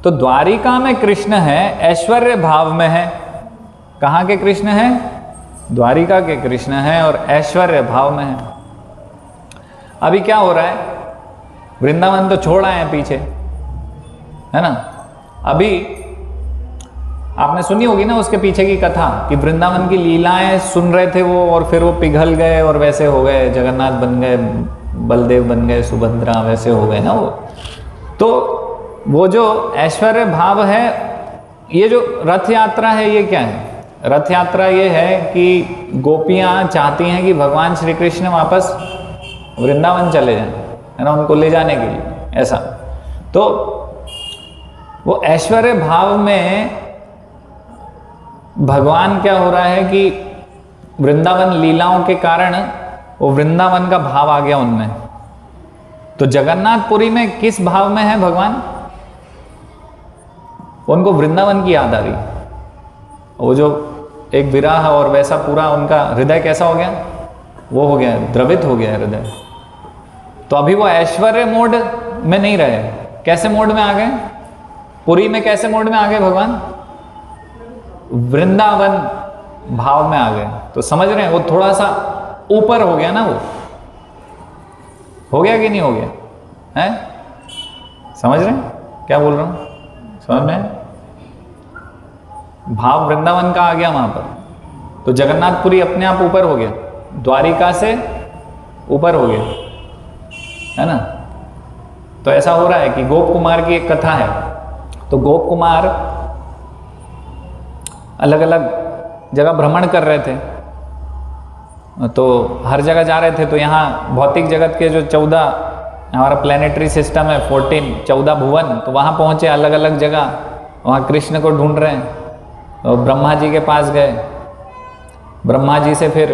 तो द्वारिका में कृष्ण है, ऐश्वर्य भाव में है। कहाँ के कृष्ण है? द्वारिका के कृष्ण हैं और ऐश्वर्य भाव में है। अभी क्या हो रहा है, वृंदावन तो छोड़ आए हैं पीछे, है ना। अभी आपने सुनी होगी ना उसके पीछे की कथा कि वृंदावन की लीलाएं सुन रहे थे वो, और फिर वो पिघल गए और वैसे हो गए, जगन्नाथ बन गए, बलदेव बन गए, सुभद्रा वैसे हो गए ना वो। तो वो जो ऐश्वर्य भाव है, ये जो रथ यात्रा है ये क्या है? रथ यात्रा ये है कि गोपियां चाहती हैं कि भगवान श्री कृष्ण वापस वृंदावन चले जाएं, है ना, उनको ले जाने के लिए, ऐसा। तो वो ऐश्वर्य भाव में भगवान क्या हो रहा है कि वृंदावन लीलाओं के कारण वो वृंदावन का भाव आ गया उनमें। तो जगन्नाथपुरी में किस भाव में है भगवान? उनको वृंदावन की याद आ रही। वो जो एक विराह और वैसा पूरा उनका हृदय कैसा हो गया, वो हो गया, द्रवित हो गया हृदय। तो अभी वो ऐश्वर्य मोड में नहीं रहे, कैसे मोड में आ गए? पुरी में कैसे मोड में आ गए भगवान? वृंदावन भाव में आ गए। तो समझ रहे हैं, वो थोड़ा सा ऊपर हो गया ना, वो हो गया कि नहीं हो गया है? समझ रहे हैं क्या बोल रहा हूं? समझ में? भाव वृंदावन का आ गया वहां पर। तो जगन्नाथपुरी अपने आप ऊपर हो गया, द्वारिका से ऊपर हो गया, है ना। तो ऐसा हो रहा है कि गोप कुमार की एक कथा है। तो गोप कुमार अलग अलग जगह भ्रमण कर रहे थे, तो हर जगह जा रहे थे। तो यहाँ भौतिक जगत के जो 14 हमारा प्लेनेटरी सिस्टम है, 14 भुवन, तो वहाँ पहुँचे अलग अलग जगह, वहाँ कृष्ण को ढूंढ रहे हैं। तो ब्रह्मा जी के पास गए, ब्रह्मा जी से फिर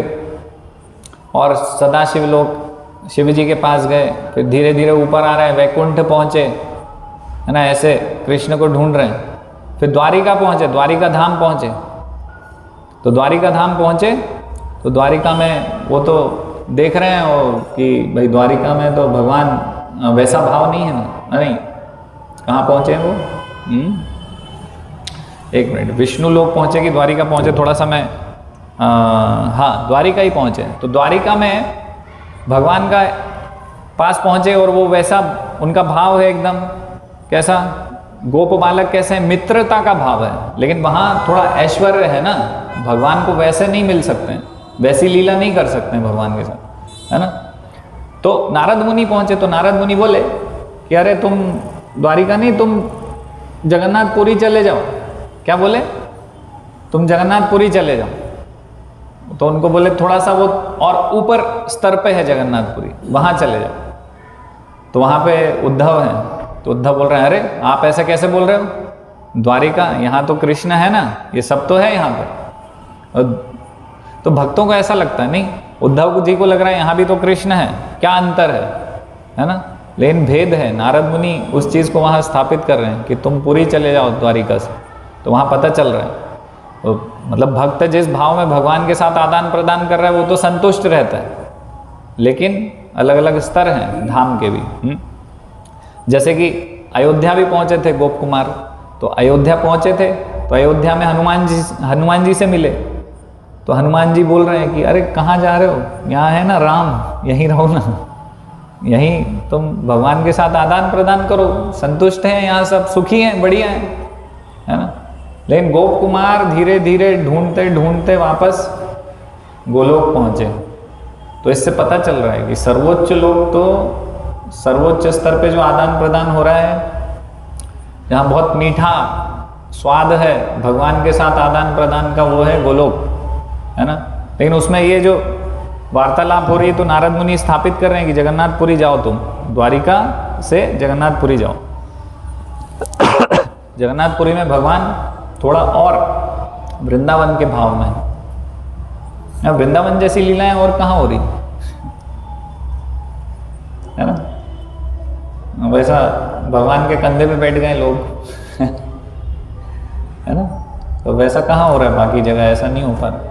और सदाशिव लोग शिव जी के पास गए, फिर धीरे धीरे ऊपर आ रहे हैं, वैकुंठ पहुँचे, है ना, ऐसे कृष्ण को ढूंढ रहे हैं। फिर द्वारिका पहुँचे, द्वारिका धाम पहुँचे। तो द्वारिका धाम पहुँचे तो द्वारिका में वो तो देख रहे हैं वो कि भाई द्वारिका में तो भगवान वैसा भाव नहीं है ना। नहीं, कहाँ पहुँचे हैं वो? एक मिनट, विष्णु लोग पहुँचे कि द्वारिका पहुँचे? थोड़ा सा मैं हाँ, द्वारिका ही पहुँचे। तो द्वारिका में भगवान का पास पहुँचे और वो वैसा उनका भाव है एकदम कैसा? गोप बालक कैसे हैं? मित्रता का भाव है। लेकिन वहाँ थोड़ा ऐश्वर्य है ना, भगवान को वैसे नहीं मिल सकते हैं, वैसी लीला नहीं कर सकते हैं भगवान के साथ, है ना। तो नारद मुनि पहुँचे। तो नारद मुनि बोले कि अरे तुम द्वारिका नहीं, तुम जगन्नाथपुरी चले जाओ। क्या बोले? तुम जगन्नाथपुरी चले जाओ। तो उनको बोले थोड़ा सा वो और ऊपर स्तर पे है जगन्नाथपुरी, वहाँ चले जाओ। तो वहाँ पे उद्धव हैं। तो उद्धव बोल रहे हैं अरे आप ऐसे कैसे बोल रहे हो? द्वारिका, यहाँ तो कृष्ण है ना, ये सब तो है यहाँ पर। तो भक्तों को ऐसा लगता है, नहीं, उद्धव जी को लग रहा है यहाँ भी तो कृष्ण है, क्या अंतर है ना। लेकिन भेद है। नारद मुनि उस चीज़ को वहाँ स्थापित कर रहे हैं कि तुम पुरी चले जाओ द्वारिका से। तो वहाँ पता चल रहा है, तो मतलब भक्त जिस भाव में भगवान के साथ आदान प्रदान कर रहा है वो तो संतुष्ट रहता है। लेकिन अलग अलग स्तर हैं धाम के भी। जैसे कि अयोध्या भी पहुँचे थे गोप कुमार। तो अयोध्या पहुँचे थे तो अयोध्या में हनुमान जी से मिले। तो हनुमान जी बोल रहे हैं कि अरे कहाँ जा रहे हो? यहाँ है ना राम, यहीं रहो ना, यहीं तुम भगवान के साथ आदान प्रदान करो, संतुष्ट हैं यहाँ सब, सुखी हैं, बढ़िया है ना। लेकिन गोप कुमार धीरे धीरे ढूंढते ढूंढते वापस गोलोक पहुँचे। तो इससे पता चल रहा है कि सर्वोच्च लोक तो सर्वोच्च स्तर पे जो आदान प्रदान हो रहा है, जहाँ बहुत मीठा स्वाद है भगवान के साथ आदान प्रदान का, वो है गोलोक, है ना। लेकिन उसमें ये जो वार्तालाप हो रही है तो नारद मुनि स्थापित कर रहे हैं कि जगन्नाथपुरी जाओ, तुम द्वारिका से जगन्नाथपुरी जाओ। जगन्नाथपुरी में भगवान थोड़ा और वृंदावन के भाव में है। वृंदावन जैसी लीलाएं और कहाँ हो रही है ना। वैसा भगवान के कंधे पे बैठ गए लोग है ना। तो वैसा कहाँ हो रहा है, बाकी जगह ऐसा नहीं हो पा रहा।